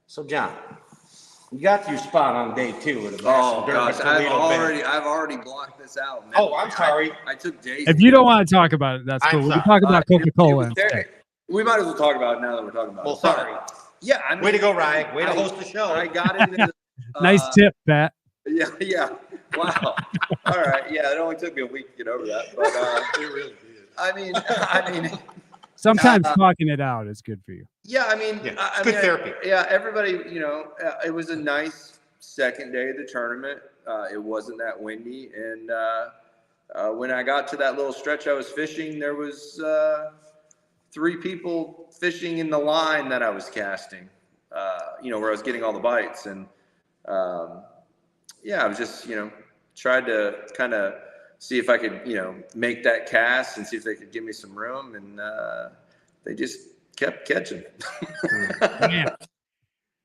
So John, you got your spot on day 2 of the Oh gosh, I've already blocked this out. Man. Oh, I'm sorry. I took days. If you don't want to talk about it, that's cool. We can talk about Coca-Cola. We might as well talk about it now that we're talking about it. Well, sorry. Yeah, way to go, Ryan. Way to host the show. I got into nice tip, Pat. Yeah. Wow. All right. Yeah, it only took me a week to get over that. But it really did. I mean. Sometimes talking it out is good for you. Yeah, I mean, it's good therapy. Everybody, it was a nice second day of the tournament. It wasn't that windy, and when I got to that little stretch I was fishing, there was 3 people fishing in the line that I was casting, where I was getting all the bites. And, I was just, tried to kind of see if I could, make that cast and see if they could give me some room. And they just kept catching.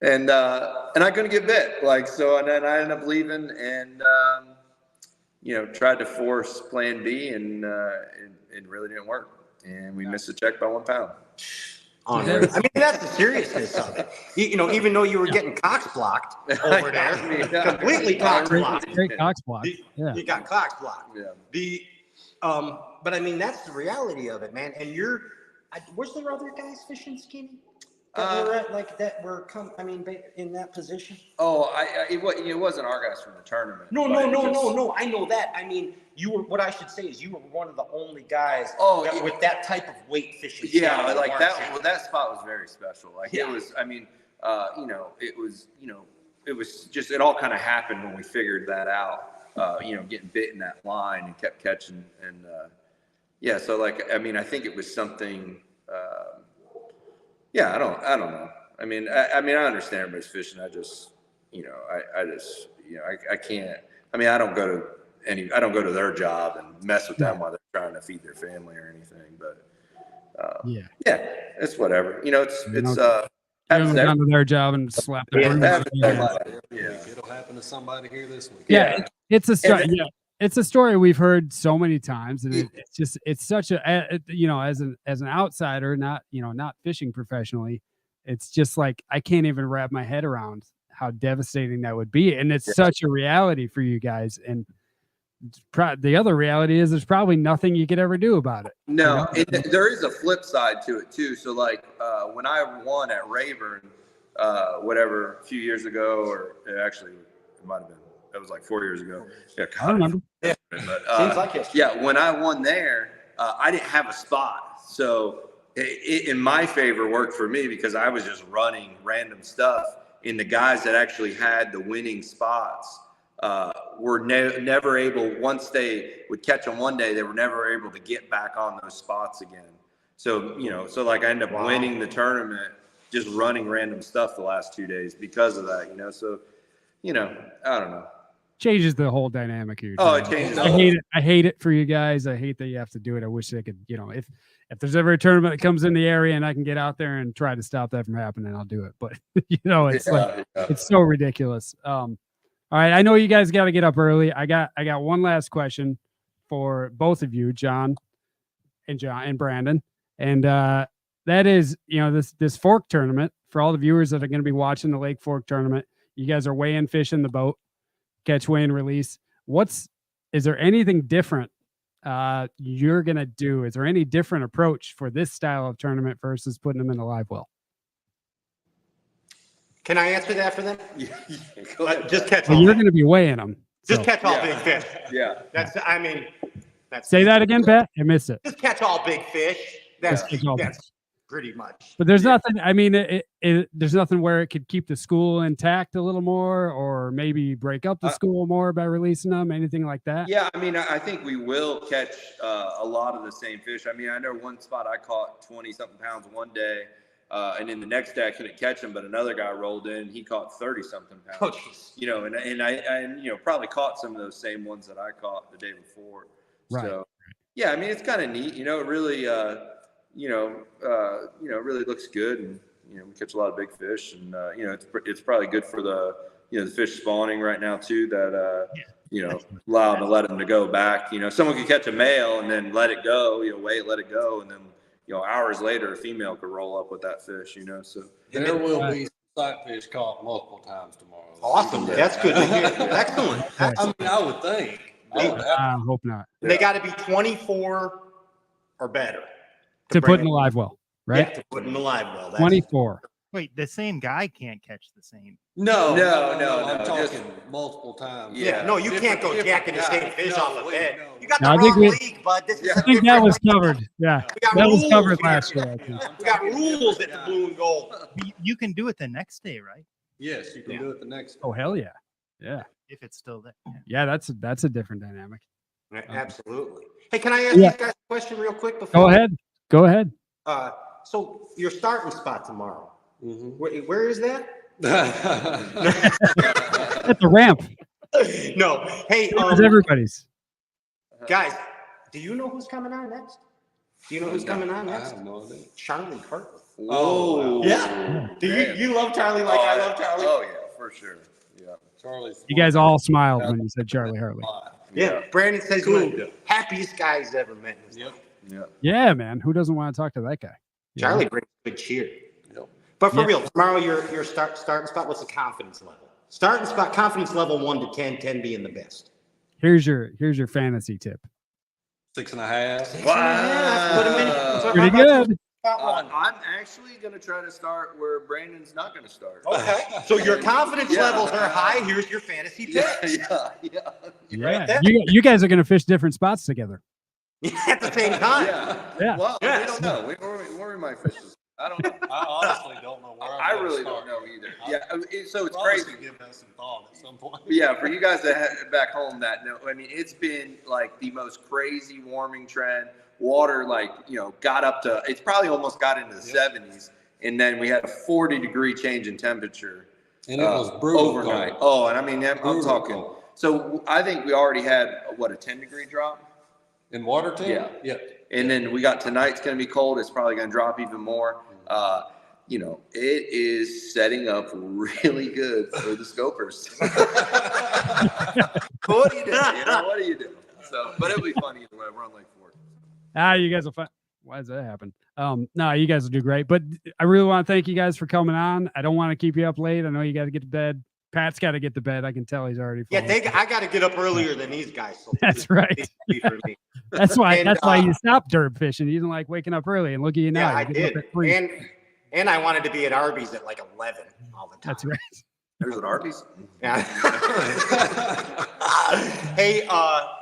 And I couldn't get bit. And then I ended up leaving and, tried to force plan B and it really didn't work. And we missed the check by 1 pound. I mean, that's the seriousness of it. Even though you were getting Cox blocked over there, completely Cox blocked. Great Cox block. You got Cox blocked. Yeah. But I mean, that's the reality of it, man. And where's the other guys fishing skinny? That were in that position. Oh, it wasn't our guys from the tournament. No. I know that. I mean, what I should say is you were one of the only guys with that type of weight fishing. Yeah, like that. Well, that spot was very special. It was. I mean, it was just. It all kind of happened when we figured that out. Getting bit in that line and kept catching, and So I think it was something. I don't know. I mean, I understand everybody's fishing. I just, I can't. I mean, I don't go to their job and mess with them while they're trying to feed their family or anything. But it's whatever. Happens to their job and slap their It'll happen to somebody here this week. It's a story. It's a story we've heard so many times, and it's such a as an outsider, not fishing professionally, it's just like I can't even wrap my head around how devastating that would be, and it's such a reality for you guys. And the other reality is there's probably nothing you could ever do about it. No, there is a flip side to it too. So when I won at Rayburn, a few years ago, or actually it might have been. That was like 4 years ago. Yeah, I remember. But, seems like it. When I won there, I didn't have a spot. So it in my favor worked for me because I was just running random stuff. And the guys that actually had the winning spots were never able, once they would catch them one day, they were never able to get back on those spots again. So, I ended up winning the tournament just running random stuff the last 2 days because of that, So, I don't know. Changes the whole dynamic here. Oh, it changes. I hate it for you guys. I hate that you have to do it. I wish they could, if there's ever a tournament that comes in the area and I can get out there and try to stop that from happening, I'll do it. But it's it's so ridiculous. All right, I know you guys got to get up early. I got one last question for both of you, John and Brandon, and that is, this fork tournament for all the viewers that are going to be watching the Lake Fork tournament. You guys are weighing fish in the boat. Catch, weigh, and release. Is there anything different you're going to do? Is there any different approach for this style of tournament versus putting them in the live well? Can I answer that for them? Just catch you're going to be weighing them. Just catch all big fish. Yeah. Say that again, Pat. I missed it. Just catch all big fish. That's pretty much. But there's nothing, there's nothing where it could keep the school intact a little more, or maybe break up the school more by releasing them, anything like that? Yeah, I think we will catch a lot of the same fish. I know one spot I caught 20-something pounds one day, and then the next day I couldn't catch him, but another guy rolled in, he caught 30-something pounds. Oh, geez. And I probably caught some of those same ones that I caught the day before. Right. So, yeah, it's kind of neat. It really... really looks good, and we catch a lot of big fish, and it's probably good for the the fish spawning right now too. That allow them to let them to go back. Someone could catch a male and then let it go. Wait, let it go, and then hours later a female could roll up with that fish. So there will be sight fish caught multiple times tomorrow. Awesome, that's good to hear. Excellent. I would think. I hope not. They got to be 24 or better. To put in the live well, right? Yeah, to put in the live well. 24. Wait, the same guy can't catch the same. No. I'm talking multiple times. Yeah, no, you can't go jacking the same fish off a bed. You got the I wrong league, bud. I think that was covered. Yeah, that was covered last year. I think. We got rules at the Blue and Gold. You can do it the next day, right? Yes, you can do it the next day. Oh, hell yeah. Yeah. If it's still there. Yeah, that's a different dynamic. Absolutely. Hey, can I ask you guys a question real quick before? Go ahead. So your starting spot tomorrow. Mm-hmm. Where is that? At the ramp. No. Hey, everybody's. Guys, do you know who's coming on next? Do you know who's coming on next? I have no idea. Charlie Hartley. Whoa. Yeah. Do you love Charlie like I love Charlie? Oh yeah, for sure. Yeah. Charlie's. You guys all smiled when you said Charlie Hartley. Yeah. Brandon says he's the happiest guy he's ever met in his life. Yeah. Yeah, man. Who doesn't want to talk to that guy? Charlie brings good cheer. But for real, tomorrow your starting spot. What's the confidence level? Starting spot confidence level 1 to 10, 10 being the best. Here's your fantasy tip. 6.5. Wow. Put him in. Pretty good. I'm actually going to try to start where Brandon's not going to start. Okay. So your confidence levels are high. Here's your fantasy tip. Yeah. Right there. You guys are going to fish different spots together. At the same time. Yeah. Well, we don't know. Where we might fish this. I don't know. I honestly don't know where I really don't know either. So it's Probably crazy. should give that some thought at some point. Yeah, for you guys that have back home that know, I mean, it's been like the most crazy warming trend. Water, got up to, it's probably almost got into the 70s. And then we had a 40-degree change in temperature. And it was brutal overnight. cold. Oh, and I mean, I'm Brutal talking. cold. So I think we already had, a 10-degree drop? In water temp? Yeah. And then we got tonight's going to be cold. It's probably going to drop even more. It is setting up really good for the scopers. What do you do? What do you do? So, but it'll be fun either way. We're on Lake Fork. You guys will find. Why does that happen? No, you guys will do great. But I really want to thank you guys for coming on. I don't want to keep you up late. I know you got to get to bed. Pat's got to get to bed. I can tell he's already. I got to get up earlier than these guys. So that's right. That's why. That's why you stopped derb fishing. You didn't like waking up early. And look at you now. Yeah, I did. And I wanted to be at Arby's at like 11 all the time. That's right. There's an Arby's. Yeah. Hey,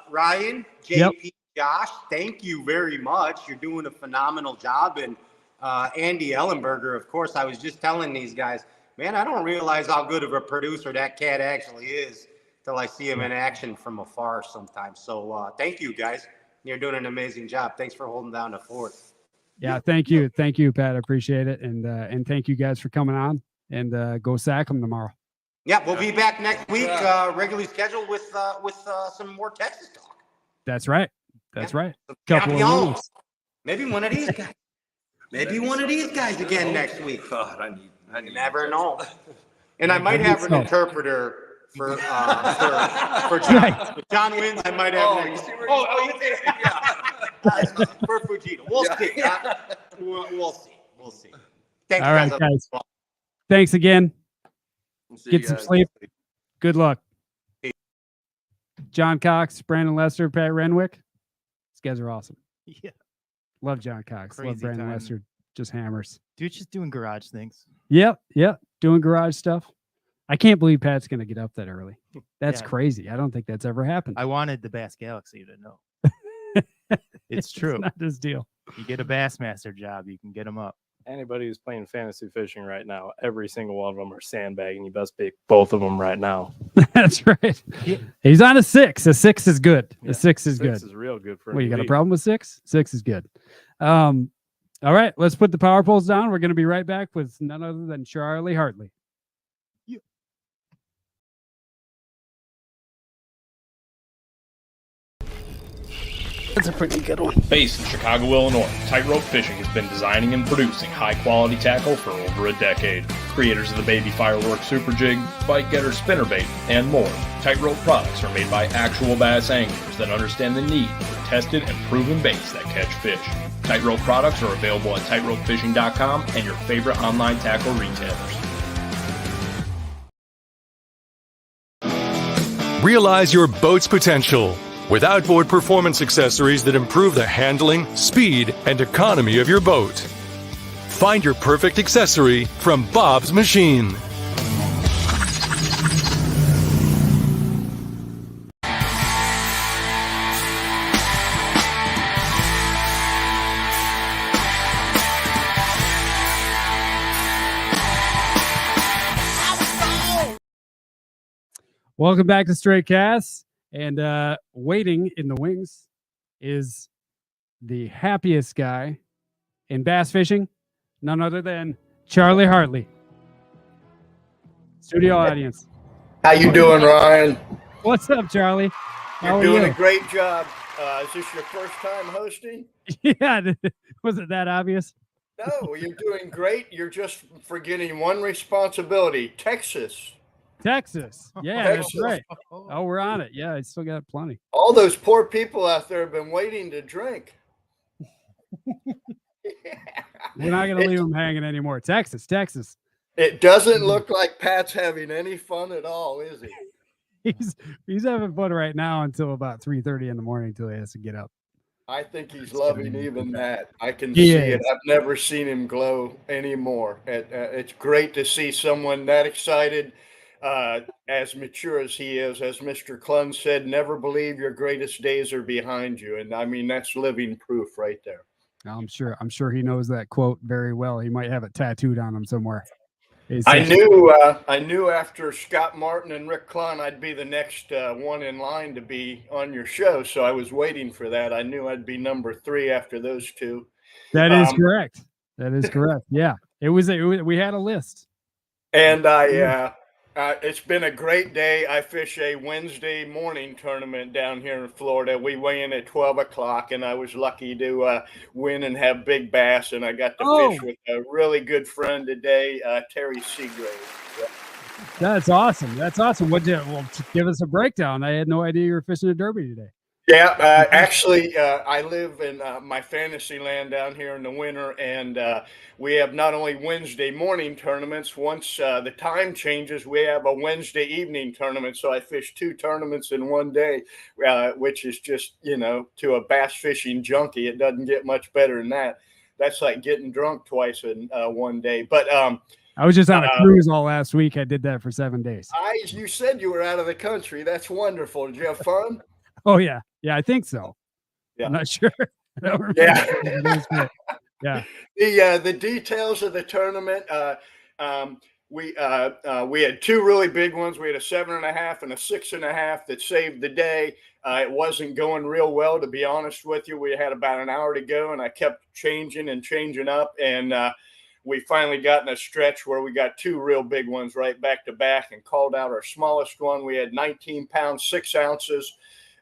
Ryan, JP, Josh, thank you very much. You're doing a phenomenal job. And Andy Ellenberger, of course, I was just telling these guys, man, I don't realize how good of a producer that cat actually is till I see him in action from afar sometimes. So thank you, guys. You're doing an amazing job. Thanks for holding down the fort. Yeah, thank you, Pat. I appreciate it, and thank you guys for coming on. And go sack them tomorrow. Yeah, we'll be back next week, regularly scheduled with some more Texas talk. That's right. That's right. Couple of weeks. Maybe one of these guys. Maybe one of these guys again next week. God, I you never know. And I might have an interpreter for John. If John wins, I might have. You think? Yeah. For Fujita, we'll see. We'll see. Thanks, all right, guys. Thanks again. Get some sleep. Good luck. John Cox, Brandon Lester, Pat Renwick. These guys are awesome. Yeah. Love John Cox. Love Brandon Lester. Just hammers. Dude, just doing garage things. Yep. Doing garage stuff. I can't believe Pat's going to get up that early. That's crazy. I don't think that's ever happened. I wanted the Bass Galaxy to know. It's true. It's not this deal. You get a Bassmaster job, you can get them up. Anybody who's playing fantasy fishing right now, every single one of them are sandbagging. You best pick both of them right now. That's right. Yeah. He's on a 6. A 6 is good. A 6 is good. 6 is real good for you got a problem with 6? 6 is good. All right, let's put the power poles down. We're going to be right back with none other than Charlie Hartley. Yeah. That's a pretty good one. Based in Chicago, Illinois, Tightrope Fishing has been designing and producing high-quality tackle for over a decade. Creators of the Baby Fireworks Super Jig, Bite Getter Spinnerbait, and more, Tightrope products are made by actual bass anglers that understand the need for tested and proven baits that catch fish. Tightrope products are available at tightropefishing.com and your favorite online tackle retailers. Realize your boat's potential with outboard performance accessories that improve the handling, speed, and economy of your boat. Find your perfect accessory from Bob's Machine. Welcome back to Straight Cast. And waiting in the wings is the happiest guy in bass fishing, none other than Charlie Hartley. Studio audience. How you doing, Ryan? What's up, Charlie? You're doing a great job. Is this your first time hosting? Yeah. Was it that obvious? No, you're doing great. You're just forgetting one responsibility: Texas. Texas. Yeah, Texas. that's right. Oh, we're on it. Yeah, I still got plenty. All those poor people out there have been waiting to drink. We're not going to leave them hanging anymore. Texas. It doesn't look like Pat's having any fun at all, is he? He's having fun right now until about 3:30 in the morning until he has to get up. I think he's loving even that. I can He see is. it. I've never seen him glow anymore. It's great to see someone that excited, as mature as he is. As Mr. Clun said, never believe your greatest days are behind you. And I mean, that's living proof right there. I'm sure he knows that quote very well. He might have it tattooed on him somewhere. I knew after Scott Martin and Rick Clun, I'd be the next one in line to be on your show. So I was waiting for that. I knew I'd be number 3 after those two. That is correct. That is correct. Yeah, we had a list. And it's been a great day. I fish a Wednesday morning tournament down here in Florida. We weigh in at 12 o'clock, and I was lucky to win and have big bass. And I got to fish with a really good friend today, Terry Seagrave. That's awesome. Well, give us a breakdown. I had no idea you were fishing a derby today. Yeah, actually, I live in my fantasy land down here in the winter, and we have not only Wednesday morning tournaments. Once the time changes, we have a Wednesday evening tournament. So I fish 2 tournaments in one day, which is just, to a bass fishing junkie, it doesn't get much better than that. That's like getting drunk twice in one day. But I was just on a cruise all last week. I did that for 7 days. You said you were out of the country. That's wonderful. Did you have fun? Oh, yeah. Yeah, I think so. Yeah. I'm not sure. I don't remember. Yeah. The details of the tournament, we had 2 really big ones. We had a 7.5 and a 6.5 that saved the day. It wasn't going real well, to be honest with you. We had about an hour to go, and I kept changing up, and we finally got in a stretch where we got 2 real big ones right back to back and called out our smallest one. We had 19 pounds, 6 ounces.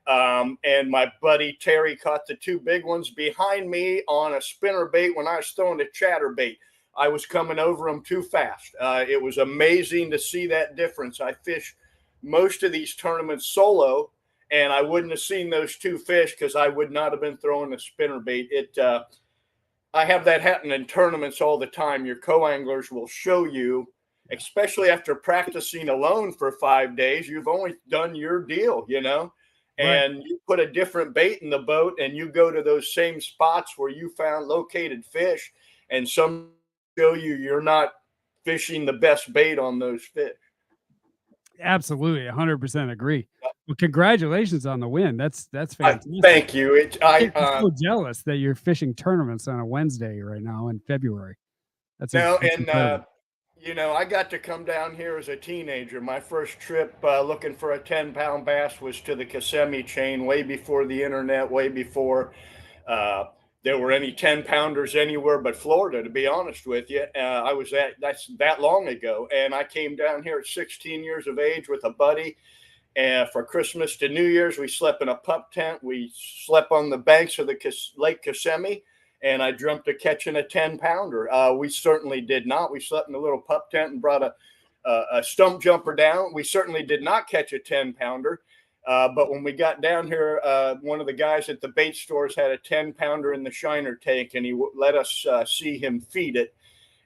And my buddy Terry caught the 2 big ones behind me on a spinner bait when I was throwing a chatterbait. I was coming over them too fast. It was amazing to see that difference. I fish most of these tournaments solo, and I wouldn't have seen those 2 fish because I would not have been throwing a spinner bait. I have that happen in tournaments all the time. Your co-anglers will show you, especially after practicing alone for 5 days, you've only done your deal, and you put a different bait in the boat and you go to those same spots where you found located fish, and some show you're not fishing the best bait on those fish. Absolutely. 100% agree. Well, congratulations on the win. That's fantastic. Thank you. I'm so jealous that you're fishing tournaments on a Wednesday right now in February. Incredible. I got to come down here as a teenager. My first trip looking for a 10-pound bass was to the Kissimmee chain, way before the internet, way before there were any 10-pounders anywhere but Florida, to be honest with you. That's that long ago. And I came down here at 16 years of age with a buddy. And for Christmas to New Year's, we slept in a pup tent. We slept on the banks of the Lake Kissimmee. And I dreamt of catching a 10-pounder. We certainly did not. We slept in a little pup tent and brought a stump jumper down. We certainly did not catch a 10-pounder. But when we got down here, one of the guys at the bait stores had a 10-pounder in the shiner tank, and he let us see him feed it.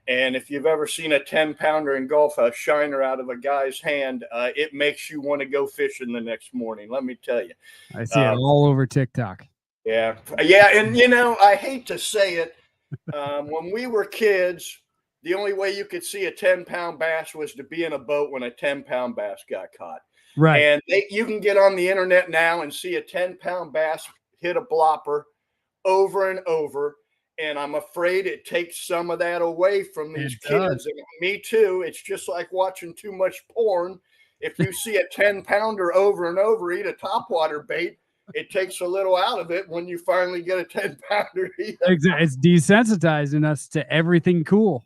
And if you've ever seen a 10-pounder engulf a shiner out of a guy's hand, it makes you want to go fishing the next morning. Let me tell you. I see it all over TikTok. Yeah. And, I hate to say it. When we were kids, the only way you could see a 10-pound bass was to be in a boat when a 10-pound bass got caught. Right. And you can get on the internet now and see a 10-pound bass hit a blopper over and over. And I'm afraid it takes some of that away from these kids. And me too. It's just like watching too much porn. If you see a 10-pounder over and over eat a topwater bait, it takes a little out of it when you finally get a 10-pounder. It's desensitizing us to everything cool.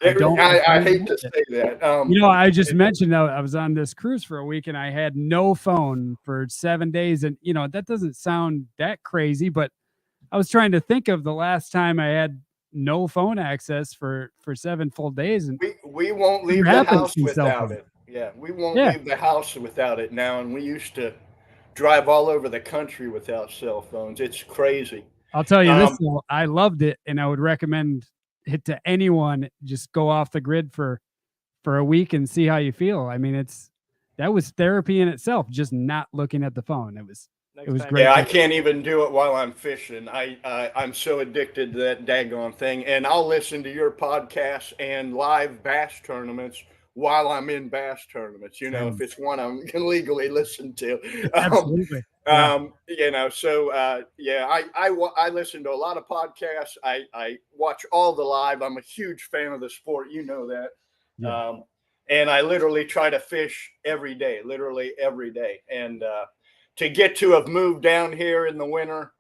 I hate to say that. I just mentioned that I was on this cruise for a week and I had no phone for 7 days. And, that doesn't sound that crazy, but I was trying to think of the last time I had no phone access for 7 full days, and we won't leave the house without it. Yeah, we won't leave the house without it now. And we used to drive all over the country without cell phones. It's crazy. I'll tell you this, though, I loved it, and I would recommend it to anyone. Just go off the grid for a week and see how you feel. I mean, that was therapy in itself, just not looking at the phone. It was great. Yeah, I can't even do it while I'm fishing. I'm so addicted to that daggone thing. And I'll listen to your podcasts and live bass tournaments while I'm in bass tournaments, if it's one I'm can legally listen to. Absolutely. I listen to a lot of podcasts. I watch all the live. I'm a huge fan of the sport. You know that. Yeah. And I literally try to fish every day, And to get to have moved down here in the winter,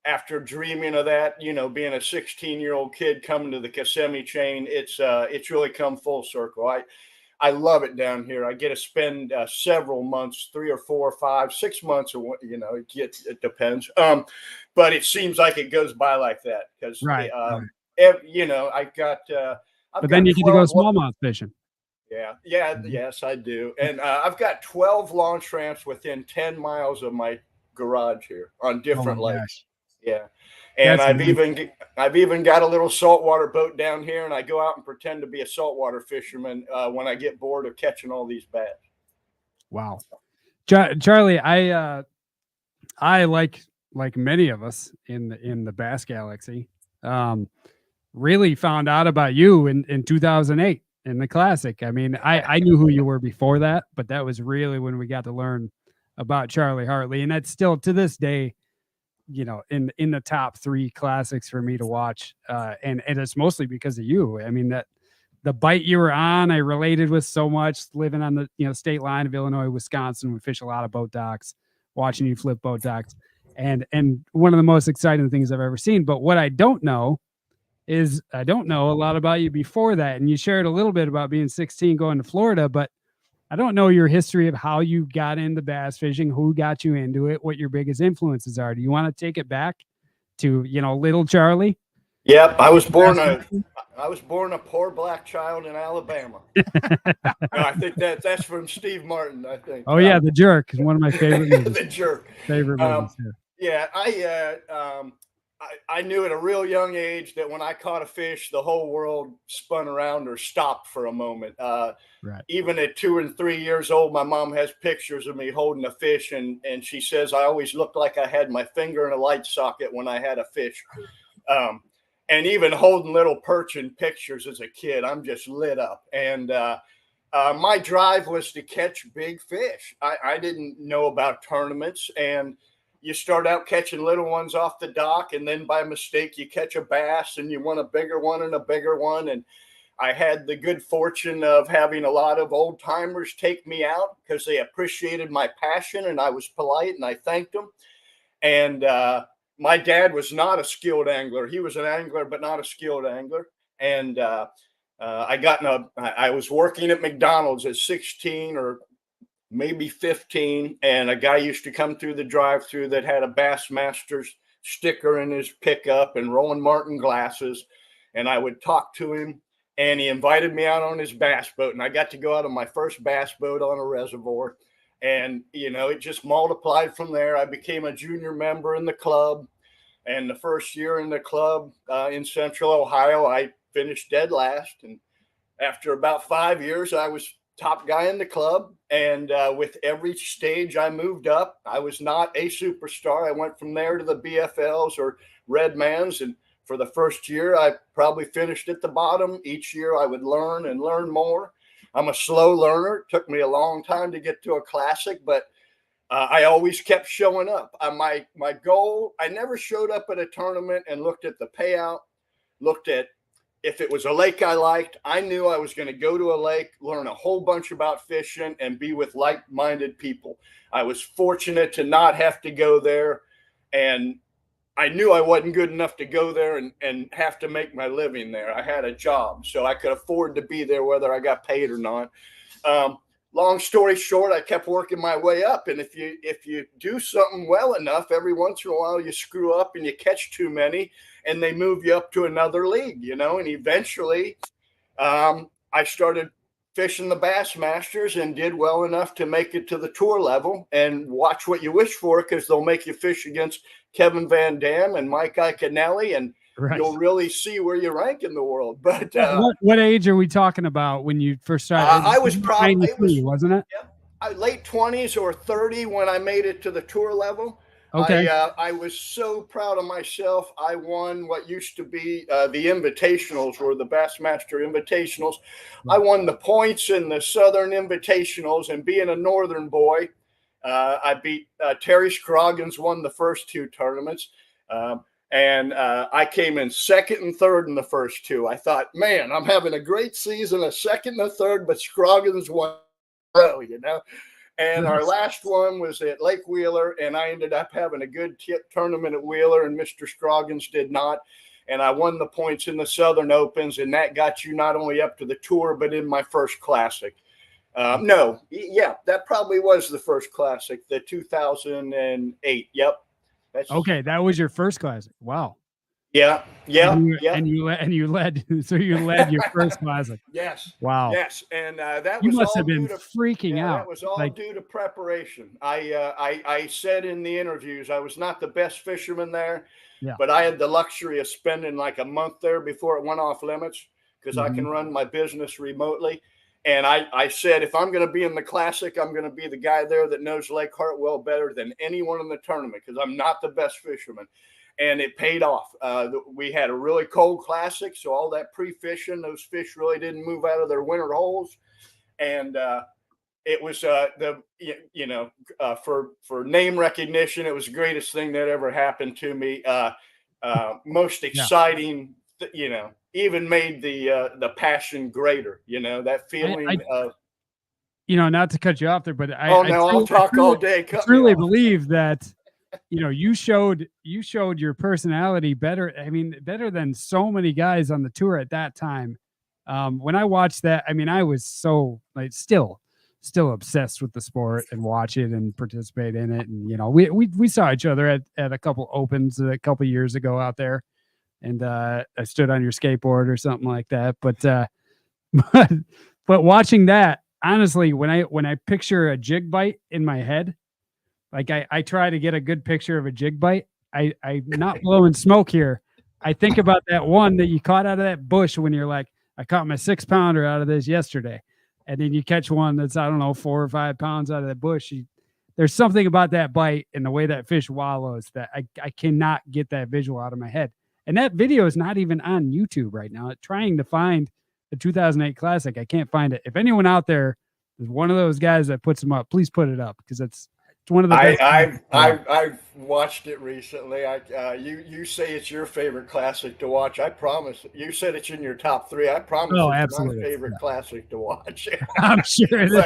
after dreaming of that, being a 16-year-old kid coming to the Kissimmee chain, it's really come full circle. I love it down here. I get to spend several months, 3 or 4 or 5, 6 months, or it depends. But it seems like it goes by like that because I've got. But then you get to go smallmouth fishing. Yeah, yes, I do. And I've got 12 launch ramps within 10 miles of my garage here on different lakes. Gosh. Yeah. And That's I've even got a little saltwater boat down here, and I go out and pretend to be a saltwater fisherman when I get bored of catching all these bass. Wow. Charlie, I like many of us in the bass galaxy, really found out about you in 2008 in the Classic. I mean, I knew who you were before that, but that was really when we got to learn about Charlie Hartley. And that's still to this day, in the top 3 classics for me to watch. And it's mostly because of you. I mean, that the bite you were on, I related with so much, living on the state line of Illinois, Wisconsin. We fish a lot of boat docks, watching you flip boat docks. And one of the most exciting things I've ever seen. But what I don't know is I don't know a lot about you before that. And you shared a little bit about being 16 going to Florida, but I don't know your history of how you got into bass fishing, who got you into it, what your biggest influences are. Do you want to take it back to, little Charlie? Yep. I was born a poor black child in Alabama. I think that's from Steve Martin, I think. Oh yeah. The Jerk is one of my favorite movies. The Jerk. Favorite movies. Yeah. I knew at a real young age that when I caught a fish, the whole world spun around or stopped for a moment. Right. Even at 2 and 3 years old, my mom has pictures of me holding a fish, and she says I always looked like I had my finger in a light socket when I had a fish. And even holding little perch in pictures as a kid, I'm just lit up. And my drive was to catch big fish. I didn't know about tournaments, and you start out catching little ones off the dock, and then by mistake you catch a bass and you want a bigger one and a bigger one. And I had the good fortune of having a lot of old timers take me out because they appreciated my passion, and I was polite and I thanked them. And my dad was not a skilled angler. He was an angler, but not a skilled angler. And I was working at McDonald's at 16 or maybe 15, and a guy used to come through the drive-thru that had a Bassmaster sticker in his pickup and Roland Martin glasses, and I would talk to him, and he invited me out on his bass boat, and I got to go out on my first bass boat on a reservoir, and it just multiplied from there. I became a junior member in the club, and the first year in the club in Central Ohio, I finished dead last, and after about 5 years, I was top guy in the club. And with every stage I moved up, I was not a superstar. I went from there to the BFLs or Redmans. And for the first year, I probably finished at the bottom. Each year I would learn and learn more. I'm a slow learner. It took me a long time to get to a classic, but I always kept showing up. My goal, I never showed up at a tournament and looked at the payout, looked at if it was a lake I liked. I knew I was going to go to a lake, learn a whole bunch about fishing, and be with like-minded people. I was fortunate to not have to go there, and I knew I wasn't good enough to go there and have to make my living there. I had a job, so I could afford to be there whether I got paid or not. long story short, I kept working my way up. And if you do something well enough, every once in a while you screw up and you catch too many, and they move you up to another league, you know. And eventually, I started fishing the Bassmasters and did well enough to make it to the tour level. And watch what you wish for, because they'll make you fish against Kevin Van Dam and Mike Iaconelli, and you'll really see where you rank in the world. But what age are we talking about when you first started? I was probably 93, wasn't it? Late 20s or 30 when I made it to the tour level. Okay. I was so proud of myself. I won what used to be the Invitationals, or the Bassmaster Invitationals. I won the points in the Southern Invitationals, and being a Northern boy, I beat Terry Scroggins, won the first 2 tournaments. And I came in second and third in the first 2. I thought, man, I'm having a great season, a second and a third, but Scroggins won, you know. And our last one was at Lake Wheeler, and I ended up having a good tournament at Wheeler, and Mr. Scroggins did not. And I won the points in the Southern Opens, and that got you not only up to the tour, but in my first classic. That probably was the first classic, the 2008. Yep. Okay, that was your first classic. Wow. Yeah. And you led. So you led your first classic. Yes. Wow. Yes, and that You was must all have been due to, freaking out. That was all due to preparation. I said in the interviews I was not the best fisherman there, but I had the luxury of spending like a month there before it went off limits, because I can run my business remotely. And I said, if I'm going to be in the classic, I'm going to be the guy there that knows Lake Hartwell better than anyone in the tournament, because I'm not the best fisherman. And it paid off. We had a really cold classic, so all that pre-fishing, those fish really didn't move out of their winter holes. And it was for name recognition, it was the greatest thing that ever happened to me. Most exciting, even made the passion greater. That feeling of. Not to cut you off there, but I'll talk all day. I truly believe that. You showed your personality better. I mean, better than so many guys on the tour at that time. When I watched that, I mean, I was so still obsessed with the sport and watch it and participate in it. And we saw each other at a couple opens a couple years ago out there, and I stood on your skateboard or something like that. But watching that, honestly, when I picture a jig bite in my head. Like I try to get a good picture of a jig bite. I'm not blowing smoke here. I think about that one that you caught out of that bush when you're like, I caught my 6-pounder out of this yesterday. And then you catch one that's, 4 or 5 pounds out of that bush. There's something about that bite and the way that fish wallows that I cannot get that visual out of my head. And that video is not even on YouTube right now. Trying to find the 2008 Classic. I can't find it. If anyone out there is one of those guys that puts them up, please put it up, because it's one of the best. I've watched it recently. You say it's your favorite classic to watch. I promise. You said it's in your top 3. I promise. Oh, it's absolutely. my favorite classic to watch. I'm sure it is.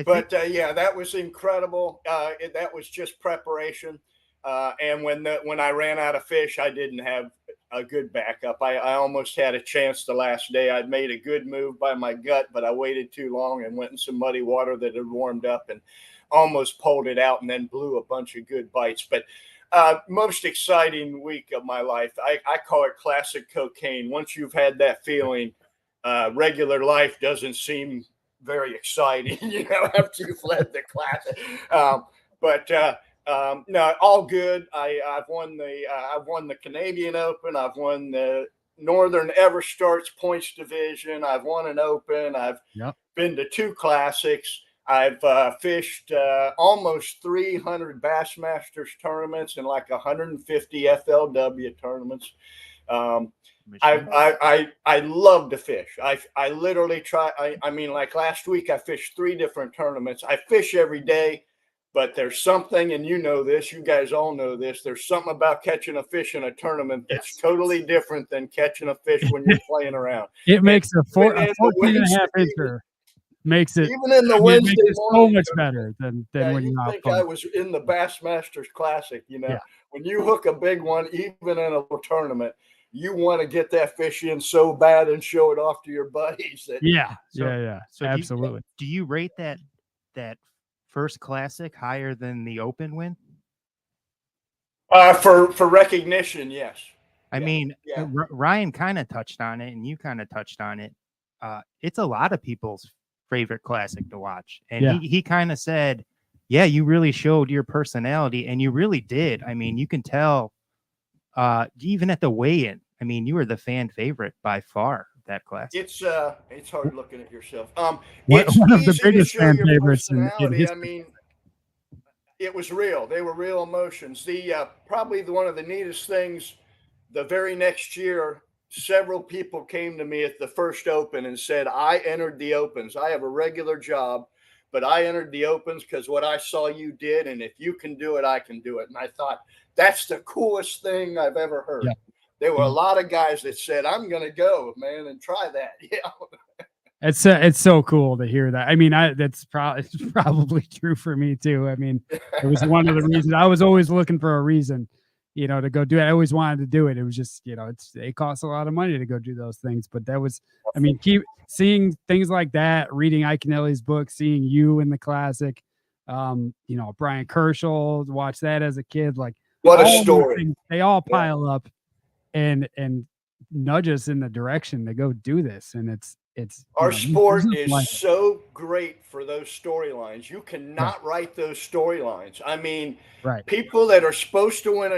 But that was incredible. That was just preparation. And when I ran out of fish, I didn't have a good backup. I almost had a chance the last day. I'd made a good move by my gut, but I waited too long and went in some muddy water that had warmed up and almost pulled it out, and then blew a bunch of good bites. But most exciting week of my life, I call it classic cocaine. Once you've had that feeling, regular life doesn't seem very exciting, after you've led the classic. No, all good. I've won the Canadian Open. I've won the Northern Everstarts Points Division. I've won an Open. I've been to 2 classics. I've fished almost 300 Bassmasters tournaments and like 150 FLW tournaments. I love to fish. I literally try. I mean, like last week, I fished 3 different tournaments. I fish every day, but there's something, and this, you guys all know this. There's something about catching a fish in a tournament that's totally different than catching a fish when you're playing around. It makes a 14.5 incher. Makes it even in the Wednesday makes it morning, so much better than when you're not. I was in the Bassmasters Classic. When you hook a big one, even in a tournament, you want to get that fish in so bad and show it off to your buddies. Yeah, So- yeah, So absolutely. Do you rate that first classic higher than the Open win? For recognition, yes. I mean, Ryan kind of touched on it, and you kind of touched on it. It's a lot of people's favorite classic to watch, and Yeah. he kind of said, "Yeah, you really showed your personality, and you really did. I mean, you can tell, even at the weigh-in. I mean, you were the fan favorite by far. That classic. It's hard looking at yourself. One It's of the easy to biggest show fan your favorites in personality. history. I mean, it was real. They were real emotions. Probably one of the neatest things. The very next year, several people came to me at the first Open and said, "I entered the Opens. I have a regular job, but I entered the Opens because what I saw you did, and if you can do it, I can do it." And I thought, that's the coolest thing I've ever heard. Yeah. There were a lot of guys that said, "I'm going to go, man, and try that." Yeah. It's so cool to hear that. I mean, it's probably true for me too. I mean, it was one of the reasons I was always looking for a reason, to go do it. I always wanted to do it. It was just, it costs a lot of money to go do those things. But that was, I mean, seeing things like that, reading Ike Nelly's book, seeing you in the classic, Brian Kerschel, watch that as a kid, like what a all those story. things, they all pile up and nudge us in the direction to go do this. And it's Our sport this is like- so great for those storylines. You cannot write those storylines. I mean, right. People that are supposed to win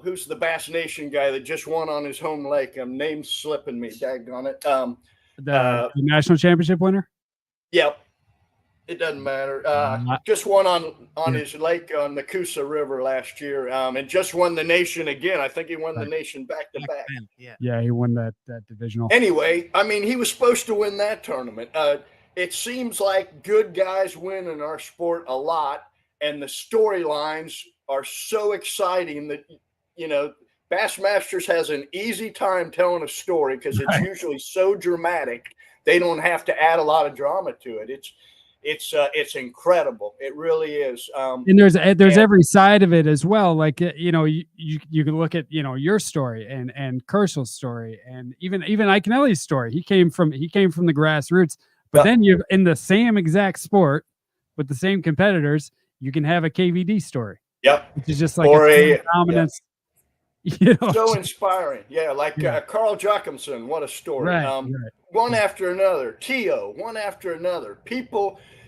who's the Bass Nation guy that just won on his home lake? Name's slipping me. Daggone it. The national championship winner. Yep. It doesn't matter. Just won on his lake on the Coosa River last year, and just won the nation again. I think he won the nation back to back. Yeah, he won that divisional. Anyway, I mean, he was supposed to win that tournament. It seems like good guys win in our sport a lot, and the storylines are so exciting that Bassmasters has an easy time telling a story because it's usually so dramatic. They don't have to add a lot of drama to it. It's incredible. It really is. And there's every side of it as well. Like, you can look at, your story and Kerschel's story and even Ike Nelly's story. He came from the grassroots, but then you're in the same exact sport with the same competitors. You can have a KVD story. Yep. Which is just like Or a dominance. So inspiring. Yeah. Like Carl Jocumsen. What a story. Right. One after another. Tio, one after another.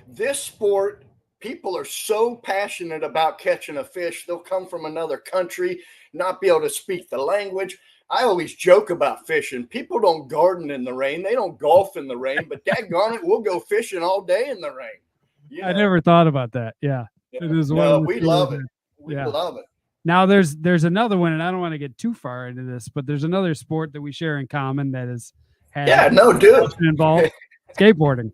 This sport, people are so passionate about catching a fish. They'll come from another country, not be able to speak the language. I always joke about fishing. People don't garden in the rain. They don't golf in the rain, but daggone it, we'll go fishing all day in the rain. I never thought about that. Yeah. It is we love it. We love it. Now there's another one, and I don't want to get too far into this, but there's another sport that we share in common that is involved skateboarding.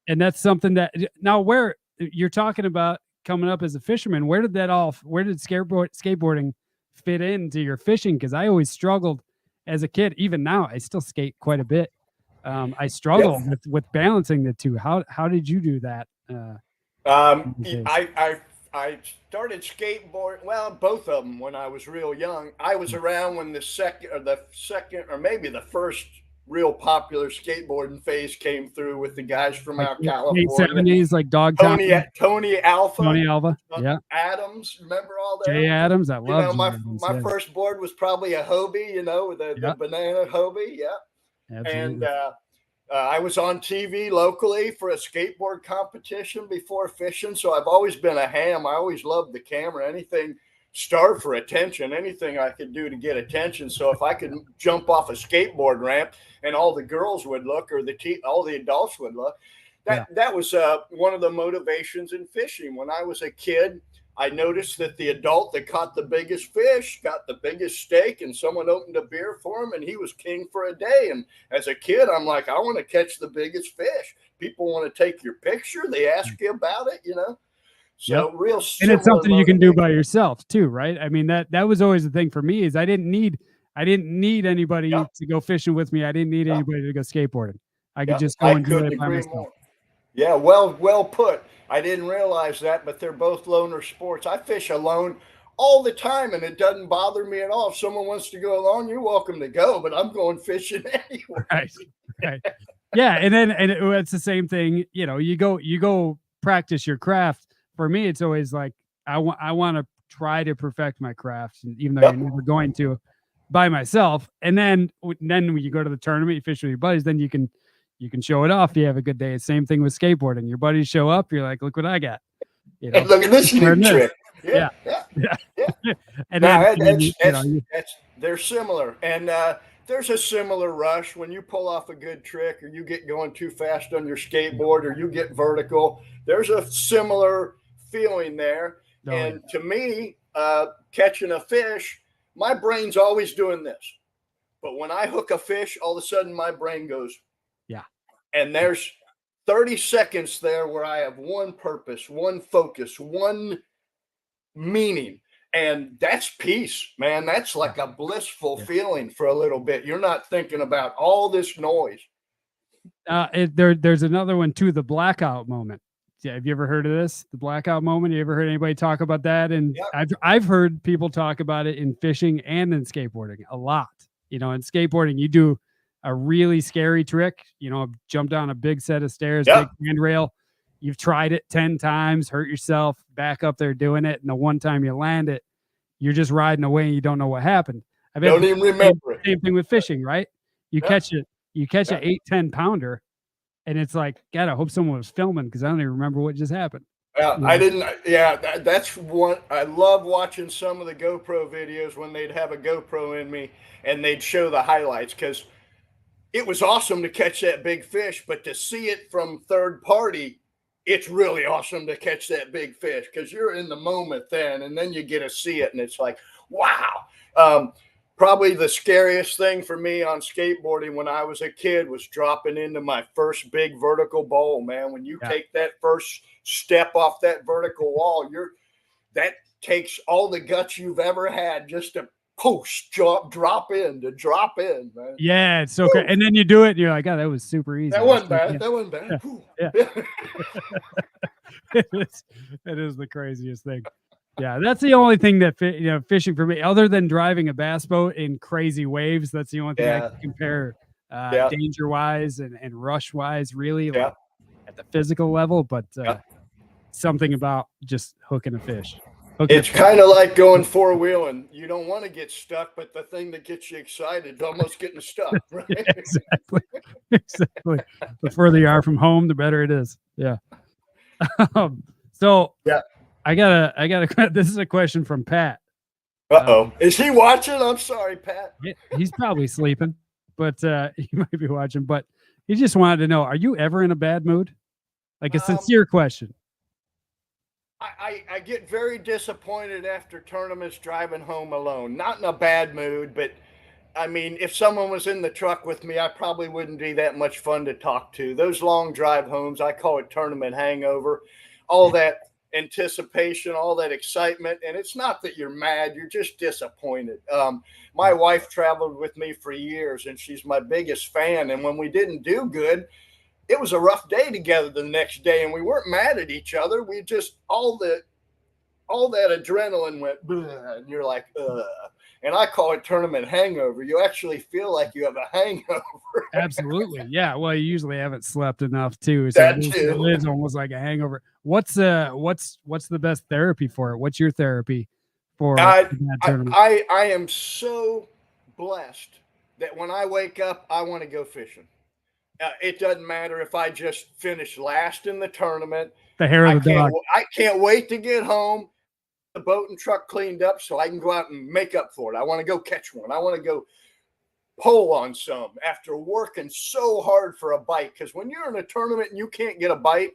And that's something that now where you're talking about coming up as a fisherman, where did skateboarding fit into your fishing? Because I always struggled as a kid. Even now, I still skate quite a bit. I struggle with balancing the two. How did you do that? I started skateboarding. Well, both of them when I was real young. I was around when the second or maybe the first real popular skateboarding phase came through with the guys from out California. 70s, like Tony Alpha. Tony Alva. Yeah. Adams. Remember all that? Jay Adams. I love my first board was probably a Hobie, with the banana Hobie. Yeah. Absolutely. And I was on TV locally for a skateboard competition before fishing. So I've always been a ham. I always loved the camera, anything starved for attention, anything I could do to get attention. So if I could jump off a skateboard ramp and all the girls would look or all the adults would look, that was one of the motivations in fishing. When I was a kid, I noticed that the adult that caught the biggest fish got the biggest steak, and someone opened a beer for him and he was king for a day. And as a kid, I'm like, I want to catch the biggest fish. People want to take your picture. They ask you about it, So real and it's something you can do by yourself too, right? I mean, that was always the thing for me is I didn't need anybody to go fishing with me. I didn't need anybody to go skateboarding. I could just go and do it by myself. More. Yeah, well put. I didn't realize that, but they're both loner sports. I fish alone all the time, and it doesn't bother me at all. If someone wants to go along, you're welcome to go, but I'm going fishing anyway. Right. Yeah, and it's the same thing. You go practice your craft. For me, it's always like I want to try to perfect my craft, even though you're never going to by myself. And then when you go to the tournament, you fish with your buddies, then you can show it off. You have a good day. Same thing with skateboarding. Your buddies show up, you're like, look what I got. Hey, look at this new trick. Yeah. And they're similar, and there's a similar rush when you pull off a good trick, or you get going too fast on your skateboard, or you get vertical. There's a similar feeling there. And to me, catching a fish, my brain's always doing this. But when I hook a fish, all of a sudden my brain goes, yeah. And there's 30 seconds there where I have one purpose, one focus, one meaning. And that's peace, man. That's like a blissful feeling for a little bit. You're not thinking about all this noise. There's another one too, the blackout moment. Yeah, have you ever heard of this? The blackout moment? You ever heard anybody talk about that? And I've heard people talk about it in fishing and in skateboarding a lot. In skateboarding, you do a really scary trick, jump down a big set of stairs, big handrail. You've tried it 10 times, hurt yourself, back up there doing it. And the one time you land it, you're just riding away and you don't know what happened. I don't even remember it. Same thing with fishing, right? You catch an 8-10 pounder and it's like, God, I hope someone was filming because I don't even remember what just happened. I didn't. Yeah, that's one. I love watching some of the GoPro videos when they'd have a GoPro in me and they'd show the highlights, because it was awesome to catch that big fish, but to see it from third party, it's really awesome to catch that big fish because you're in the moment then, and then you get to see it, and it's like, wow. Probably the scariest thing for me on skateboarding when I was a kid was dropping into my first big vertical bowl, man. When you take that first step off that vertical wall, that takes all the guts you've ever had just to drop in, man. Yeah, it's so great. And then you do it and you're like, oh, that was super easy. That wasn't bad. Yeah. It is the craziest thing. Yeah, that's the only thing that fishing for me, other than driving a bass boat in crazy waves, that's the only thing I can compare danger wise and rush wise, really, like, at the physical level. But something about just hooking a fish. It's kind of like going four-wheeling. You don't want to get stuck, but the thing that gets you excited is almost getting stuck. Right? Exactly. The further you are from home, the better it is. Yeah. I got a. This is a question from Pat. Is he watching? I'm sorry, Pat. He's probably sleeping, but he might be watching. But he just wanted to know: are you ever in a bad mood? Like a sincere question. I get very disappointed after tournaments driving home alone. Not in a bad mood, but I mean, if someone was in the truck with me, I probably wouldn't be that much fun to talk to. Those long drive homes, I call it tournament hangover. All that anticipation, all that excitement, and it's not that you're mad, you're just disappointed. My wife traveled with me for years, and she's my biggest fan. And when we didn't do good, it was a rough day together the next day, and we weren't mad at each other. We just all that adrenaline went, and you're like, ugh. And I call it tournament hangover. You actually feel like you have a hangover. Absolutely, yeah. Well, you usually haven't slept enough too, so it is almost like a hangover. What's the best therapy for it? What's your therapy for that tournament? I am so blessed that when I wake up, I want to go fishing. It doesn't matter if I just finish last in the tournament. The hair of the dog. I can't wait to get home, the boat and truck cleaned up so I can go out and make up for it. I want to go catch one. I want to go pull on some after working so hard for a bite. Because when you're in a tournament and you can't get a bite,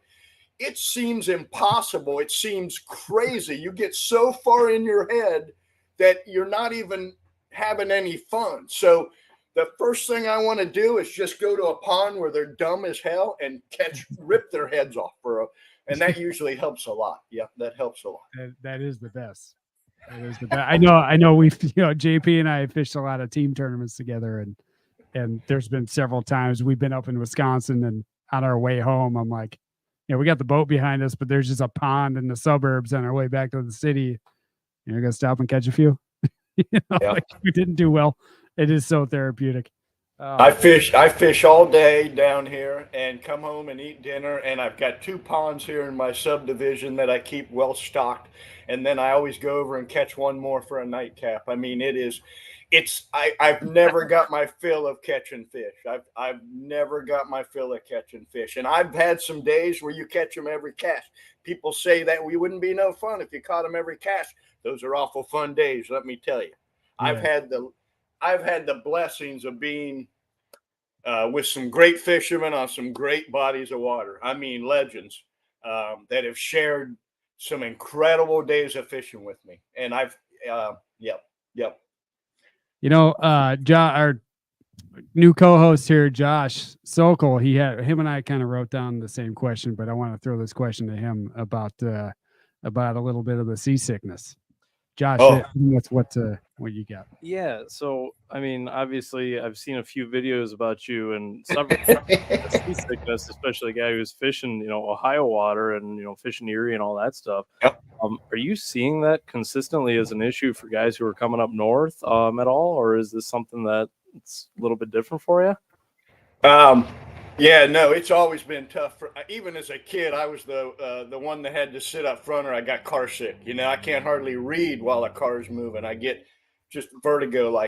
it seems impossible. It seems crazy. You get so far in your head that you're not even having any fun. So the first thing I want to do is just go to a pond where they're dumb as hell and rip their heads off and that usually helps a lot. Yeah, that helps a lot. That is the best. That is the best. I know we've, JP and I have fished a lot of team tournaments together, and there's been several times we've been up in Wisconsin, and on our way home, I'm like, we got the boat behind us, but there's just a pond in the suburbs on our way back to the city. You're gonna stop and catch a few. Like we didn't do well. It is so therapeutic. I fish all day down here and come home and eat dinner. And I've got 2 ponds here in my subdivision that I keep well stocked. And then I always go over and catch one more for a nightcap. I mean, I've never got my fill of catching fish. I've never got my fill of catching fish. And I've had some days where you catch them every cast. People say that we wouldn't be no fun if you caught them every cast. Those are awful fun days, let me tell you. Yeah. I've had the blessings of being with some great fishermen on some great bodies of water. I mean, legends that have shared some incredible days of fishing with me. And yep. Our new co-host here, Josh Sokol, him and I kind of wrote down the same question, but I want to throw this question to him about a little bit of the seasickness. Josh, what you got? Yeah, so I mean, obviously, I've seen a few videos about you and seasickness, especially a guy who's fishing, Ohio water and fishing Erie and all that stuff. Yep. Are you seeing that consistently as an issue for guys who are coming up north at all, or is this something that's a little bit different for you? Yeah, no, it's always been tough. Even as a kid, I was the one that had to sit up front, or I got car sick. I can't hardly read while a car is moving. I get just vertigo.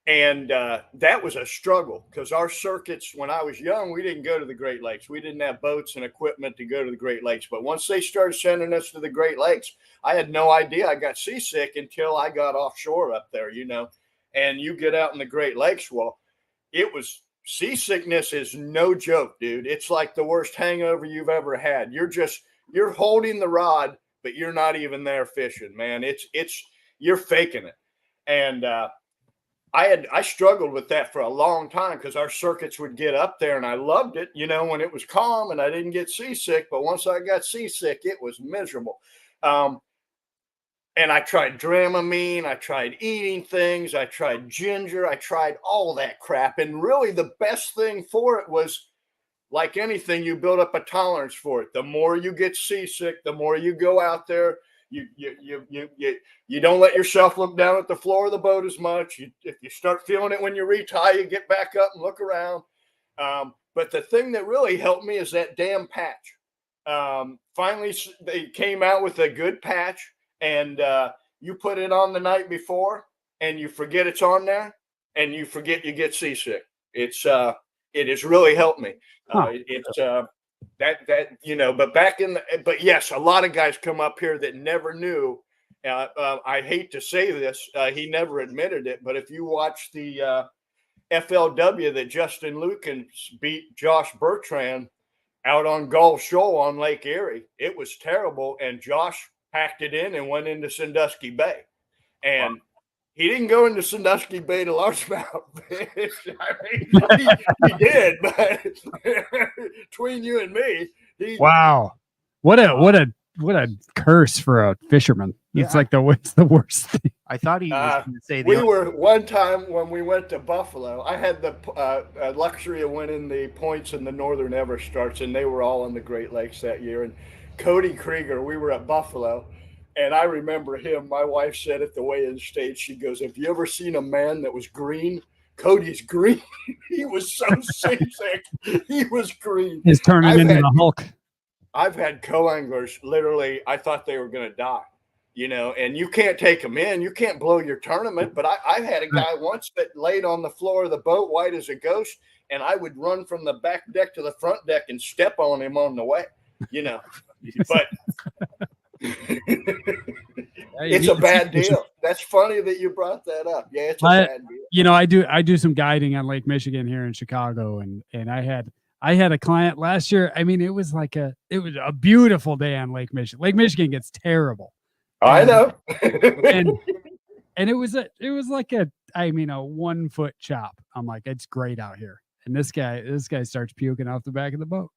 And that was a struggle because our circuits, when I was young, we didn't go to the Great Lakes. We didn't have boats and equipment to go to the Great Lakes. But once they started sending us to the Great Lakes, I had no idea I got seasick until I got offshore up there. And you get out in the Great Lakes. Well, seasickness is no joke, dude. It's like the worst hangover you've ever had. You're holding the rod, but you're not even there fishing, man. You're faking it. And I struggled with that for a long time because our circuits would get up there and I loved it, when it was calm and I didn't get seasick. But once I got seasick, it was miserable. And I tried Dramamine, I tried eating things, I tried ginger, I tried all that crap. And really the best thing for it was, like anything, you build up a tolerance for it. The more you get seasick, the more you go out there. You don't let yourself look down at the floor of the boat as much. If you start feeling it when you retie, you get back up and look around. But the thing that really helped me is that damn patch. Finally, they came out with a good patch. And you put it on the night before and you forget it's on there and you forget you get seasick. It has really helped me. But yes, a lot of guys come up here that never knew. I hate to say this. He never admitted it, but if you watch the FLW that Justin Lukens beat Josh Bertrand out on Gull Shoal on Lake Erie, it was terrible. And Josh packed it in and went into Sandusky Bay. And he didn't go into Sandusky Bay to largemouth fish. I mean, he did, but between you and me, wow. What a curse for a fisherman. It's like the worst thing. I thought he was going to say we were one time when we went to Buffalo. I had the luxury of winning the points in the Northern Ever Starts, and they were all on the Great Lakes that year. And Cody Krieger, we were at Buffalo, and I remember him. My wife said at the weigh-in stage, she goes, "Have you ever seen a man that was green? Cody's green." He was so sick. He was green. He's turning into the Hulk. I've had co-anglers, literally, I thought they were going to die, and you can't take them in. You can't blow your tournament. But I had a guy once that laid on the floor of the boat, white as a ghost, and I would run from the back deck to the front deck and step on him on the way, But it's a bad deal. That's funny that you brought that up. Yeah, it's a bad deal. I do some guiding on Lake Michigan here in Chicago, and I had a client last year. I mean, it was a beautiful day on Lake Michigan. Lake Michigan gets terrible. I know. and it was like a 1 foot chop. I'm like, it's great out here. And this guy starts puking off the back of the boat.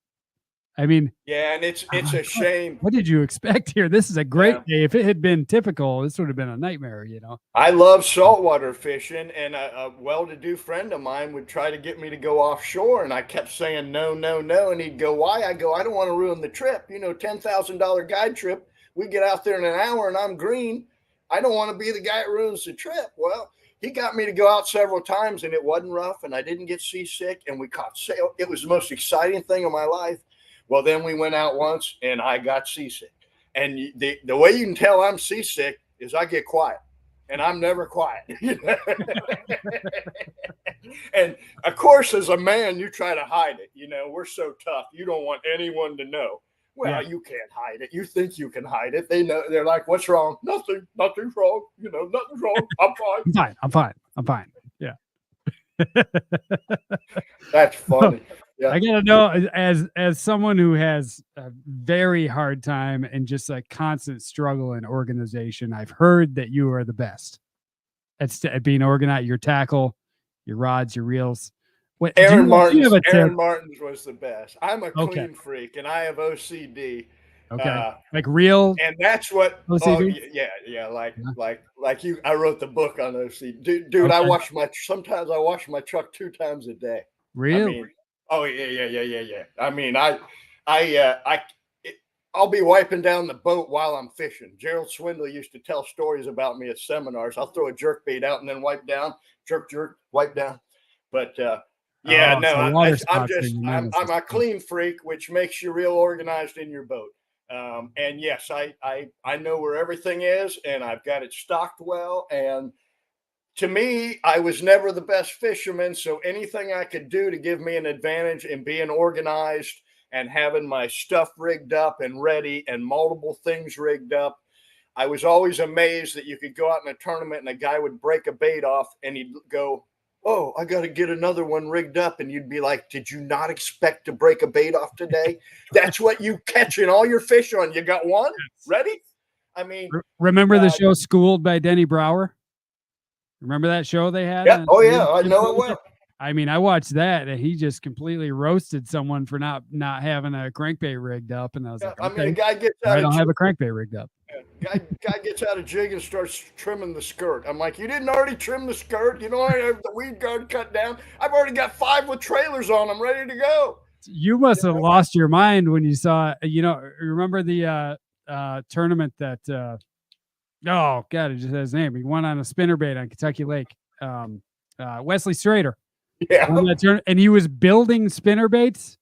I mean, yeah, and it's a shame. What did you expect here? This is a great day. If it had been typical, this would have been a nightmare, I love saltwater fishing, and a well-to-do friend of mine would try to get me to go offshore, and I kept saying no, and he'd go, "Why?" I go, "I don't want to ruin the trip. $10,000 guide trip. We get out there in an hour, and I'm green." I don't want to be the guy that ruins the trip. Well, he got me to go out several times, and it wasn't rough, and I didn't get seasick, and we caught sail. It was the most exciting thing of my life. Well, then we went out once, and I got seasick. And the way you can tell I'm seasick is I get quiet, and I'm never quiet. And, of course, as a man, you try to hide it. We're so tough. You don't want anyone to know. Well, you can't hide it. You think you can hide it. They know. They're like, what's wrong? Nothing. Nothing's wrong. Nothing's wrong. I'm fine. I'm fine. Yeah. That's funny. Yeah. I gotta know, as someone who has a very hard time and just a constant struggle in organization, I've heard that you are the best at being organized. Your tackle, your rods, your reels. Aaron Martin's was the best. I'm a clean freak, and I have OCD. Okay, like real, and that's what. OCD? Like you. I wrote the book on OCD, dude. Okay. Sometimes I wash my truck 2 times a day. Really? Yeah. I mean, I'll be wiping down the boat while I'm fishing. Gerald Swindle used to tell stories about me at seminars. I'll throw a jerk bait out and then wipe down, jerk, wipe down. But I'm a clean freak, which makes you real organized in your boat. And yes, I know where everything is, and I've got it stocked well. And to me, I was never the best fisherman, so anything I could do to give me an advantage in being organized and having my stuff rigged up and ready and multiple things rigged up. I was always amazed that you could go out in a tournament and a guy would break a bait off and he'd go, "Oh, I got to get another one rigged up." And you'd be like, "Did you not expect to break a bait off today? That's what you catching all your fish on. You got one ready?" I mean, remember the show Schooled by Denny Brower? Remember that show they had? Yeah. Oh, yeah. I know it well. I mean, I watched that, and he just completely roasted someone for not having a crankbait rigged up. And I was like, okay, I mean, a guy gets out. I don't have a crankbait rigged up. Guy gets out of jig and starts trimming the skirt. I'm like, you didn't already trim the skirt? I have the weed guard cut down. I've already got 5 with trailers on them ready to go. You must have lost your mind when you saw. Remember the tournament that. Oh God, it just has his name. He won on a spinnerbait on Kentucky Lake. Wesley Strader. Yeah. And he was building spinnerbaits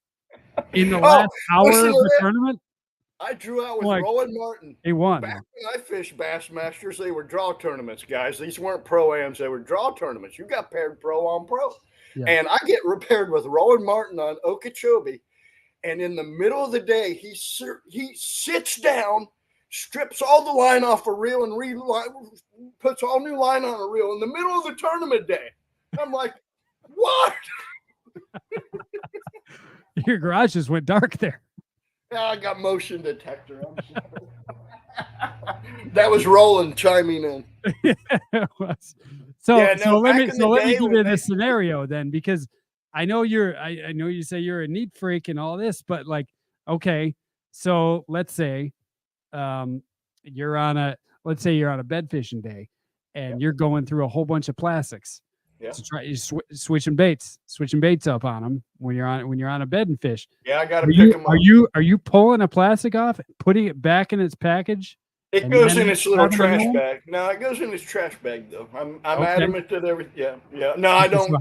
in the last hour of the tournament. I drew out with Roland Martin. He won. Back when I fished Bassmasters, they were draw tournaments, guys. These weren't pro-ams. They were draw tournaments. You got paired pro on pro. Yeah. And I get repaired with Roland Martin on Okeechobee. And in the middle of the day, he sits down, strips all the line off a reel and puts all new line on a reel in the middle of the tournament day. I'm like, what? Your garage just went dark there. I got motion detector. I'm sorry. That was Roland chiming in. It was. So let me give you this scenario then, because I know I know you say you're a neat freak and all this, but like, okay, so let's say you're on a bed fishing day and you're going through a whole bunch of plastics. Yeah. To try switching baits up on them when you're on a bed and fish. Yeah, I got to pick them up. Are you pulling a plastic off, putting it back in its package? It goes in its little trash bag. No, it goes in its trash bag though. I'm adamant that everything. Yeah. No, I don't.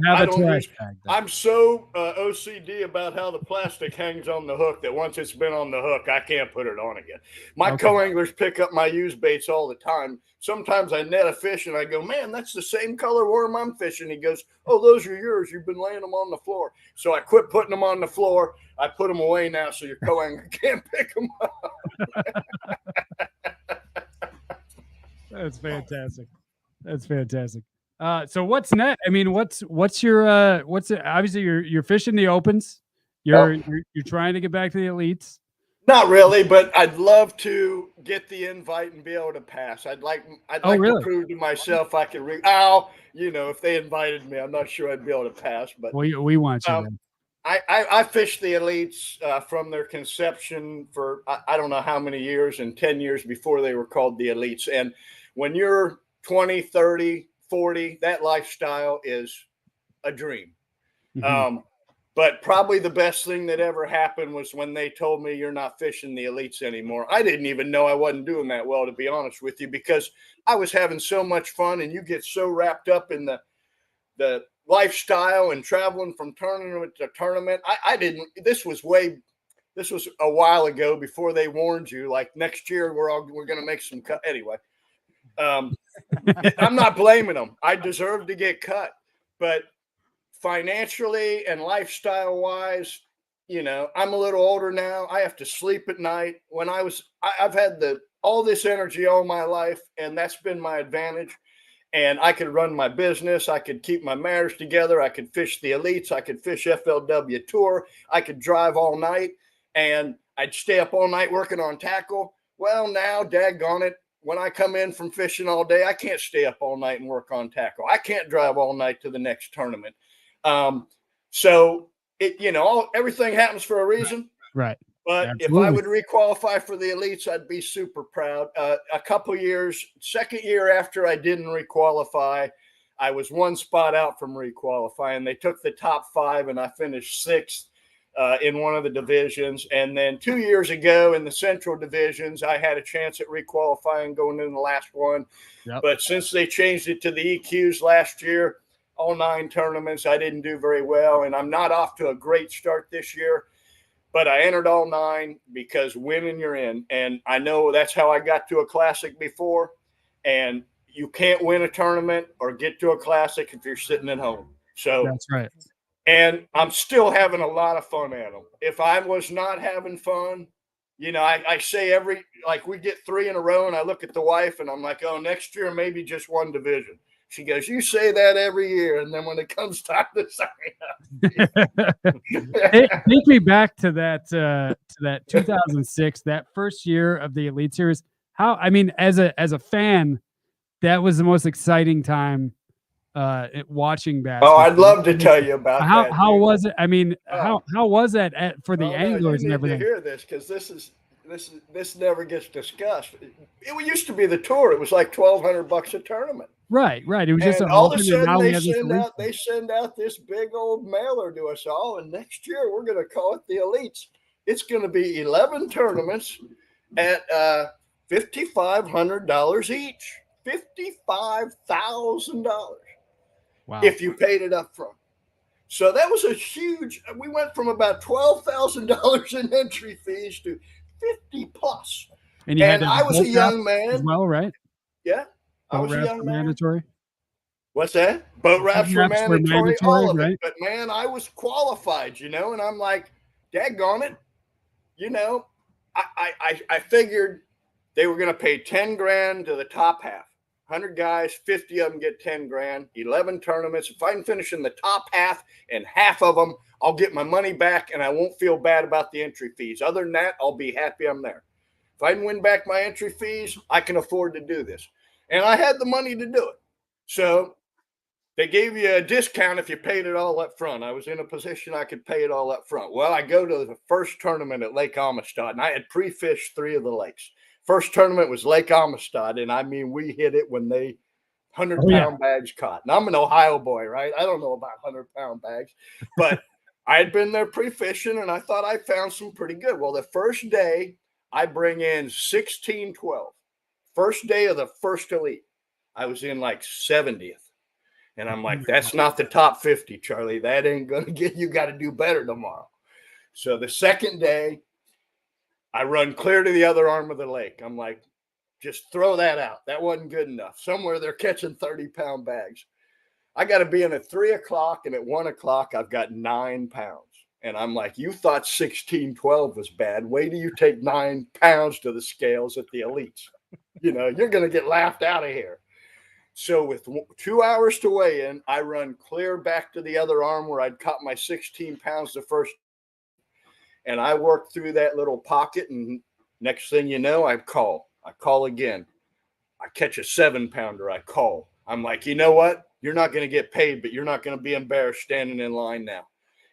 I'm so OCD about how the plastic hangs on the hook that once it's been on the hook, I can't put it on again. My co-anglers pick up my used baits all the time. Sometimes I net a fish and I go, "Man, that's the same color worm I'm fishing." He goes, "Oh, those are yours. You've been laying them on the floor." So I quit putting them on the floor. I put them away now so your co-angler can't pick them up. That's fantastic. So what's next? I mean, what's your obviously you're fishing the opens. You're trying to get back to the elites. Not really, but I'd love to get the invite and be able to pass. I'd like to prove to myself I can if they invited me, I'm not sure I'd be able to pass, but we want you. I fished the elites from their conception for I don't know how many years, and 10 years before they were called the elites. And when you're 20, 30, 40, that lifestyle is a dream. Mm-hmm. But probably the best thing that ever happened was when they told me you're not fishing the elites anymore. I didn't even know I wasn't doing that well, to be honest with you, because I was having so much fun, and you get so wrapped up in the lifestyle and traveling from tournament to tournament. I didn't. This was a while ago, before they warned you, like, next year we're going to make some cut. Anyway, I'm not blaming them. I deserve to get cut, but financially and lifestyle wise, I'm a little older now. I have to sleep at night. I've had all this energy all my life, and that's been my advantage. And I could run my business. I could keep my marriage together. I could fish the elites. I could fish FLW Tour. I could drive all night, and I'd stay up all night working on tackle. Well, now, daggone it, when I come in from fishing all day, I can't stay up all night and work on tackle. I can't drive all night to the next tournament. So everything happens for a reason. Right. But Absolutely. If I would requalify for the elites, I'd be super proud. A couple years, second year after I didn't requalify, I was one spot out from requalifying. They took the top 5, and I finished 6th in one of the divisions. And then 2 years ago in the central divisions, I had a chance at requalifying going in the last one. Yep. But since they changed it to the EQs last year, all 9 tournaments, I didn't do very well. And I'm not off to a great start this year, but I entered all 9 because winning, you're in. And I know that's how I got to a classic before. And you can't win a tournament or get to a classic if you're sitting at home. So that's right. And I'm still having a lot of fun at them. If I was not having fun, I say we get 3 in a row, and I look at the wife and I'm like, oh, next year, maybe just one division. She goes, you say that every year. And then when it comes time to sign up. Take me back to that 2006, that first year of the Elite Series. As a fan, that was the most exciting time watching bass. Oh, I'd love to tell you about that. How was it? How was that for the anglers and everything? You need to hear this, because this never gets discussed. It used to be the tour. It was like $1,200 a tournament. Right. It was just all of a sudden they send out this big old mailer to us all, and next year we're going to call it the Elites. It's going to be 11 tournaments at $5,500 each, $55,000. Wow! If you paid it up front. So that was a huge. We went from about $12,000 in entry fees to 50 plus. And I was a young man as well, right? Yeah. I was a young man. Mandatory. What's that? Boat wraps were mandatory, all of right? it. But man, I was qualified, and I'm like, daggone it. I figured they were going to pay 10 grand to the top half. 100 guys, 50 of them get 10 grand, 11 tournaments. If I can finish in the top half and half of them, I'll get my money back and I won't feel bad about the entry fees. Other than that, I'll be happy I'm there. If I can win back my entry fees, I can afford to do this. And I had the money to do it. So they gave you a discount if you paid it all up front. I was in a position I could pay it all up front. Well, I go to the first tournament at Lake Amistad, and I had pre-fished 3 of the lakes. First tournament was Lake Amistad, and we hit it when they 100-pound bags caught. And I'm an Ohio boy, right? I don't know about 100-pound bags, but I had been there pre-fishing, and I thought I found some pretty good. Well, the first day, I bring in 16-12. First day of the first elite, I was in like 70th. And I'm like, that's not the top 50, Charlie. That ain't going to get you. Got to do better tomorrow. So the second day, I run clear to the other arm of the lake. I'm like, just throw that out. That wasn't good enough. Somewhere they're catching 30-pound bags. I got to be in at 3 o'clock, and at 1 o'clock, I've got 9 pounds. And I'm like, you thought 16-12 was bad. Wait till you take 9 pounds to the scales at the elites. You're going to get laughed out of here. So with 2 hours to weigh in, I run clear back to the other arm where I'd caught my 16 pounds the first. And I work through that little pocket, and next thing you know, I call again. I catch a 7-pounder. I call. I'm like, you know what? You're not going to get paid, but you're not going to be embarrassed standing in line now.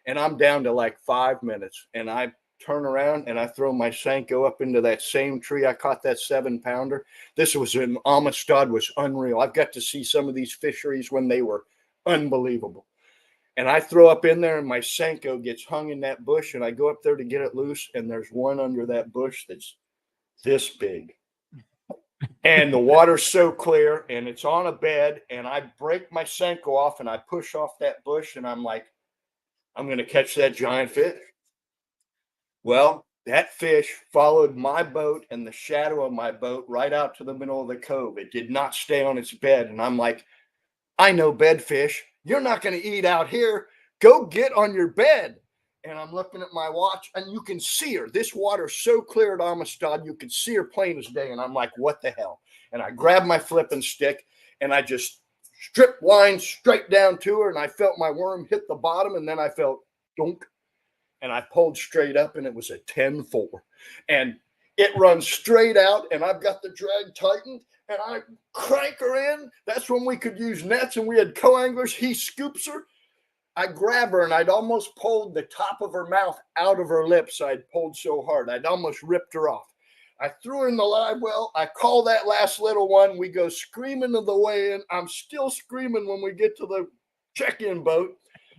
And I'm down to like 5 minutes, and I turn around and I throw my Senko up into that same tree. I caught that 7-pounder. This was in Amistad, was unreal. I've got to see some of these fisheries when they were unbelievable. And I throw up in there and my Senko gets hung in that bush, and I go up there to get it loose, and there's one under that bush that's this big. And the water's so clear, and it's on a bed, and I break my Senko off and I push off that bush, and I'm like, I'm going to catch that giant fish. Well, that fish followed my boat and the shadow of my boat right out to the middle of the cove. It did not stay on its bed. And I'm like, I know bedfish. You're not going to eat out here. Go get on your bed. And I'm looking at my watch, and you can see her. This water's so clear at Amistad, you can see her plain as day. And I'm like, what the hell? And I grabbed my flipping stick, and I just stripped line straight down to her, and I felt my worm hit the bottom, and then I felt dunk, and I pulled straight up, and it was a 10-4. And it runs straight out, and I've got the drag tightened, and I crank her in. That's when we could use nets, and we had co-anglers. He scoops her. I grab her, and I'd almost pulled the top of her mouth out of her lips. I'd pulled so hard. I'd almost ripped her off. I threw her in the live well. I call that last little one. We go screaming to the weigh-in. I'm still screaming when we get to the check-in boat.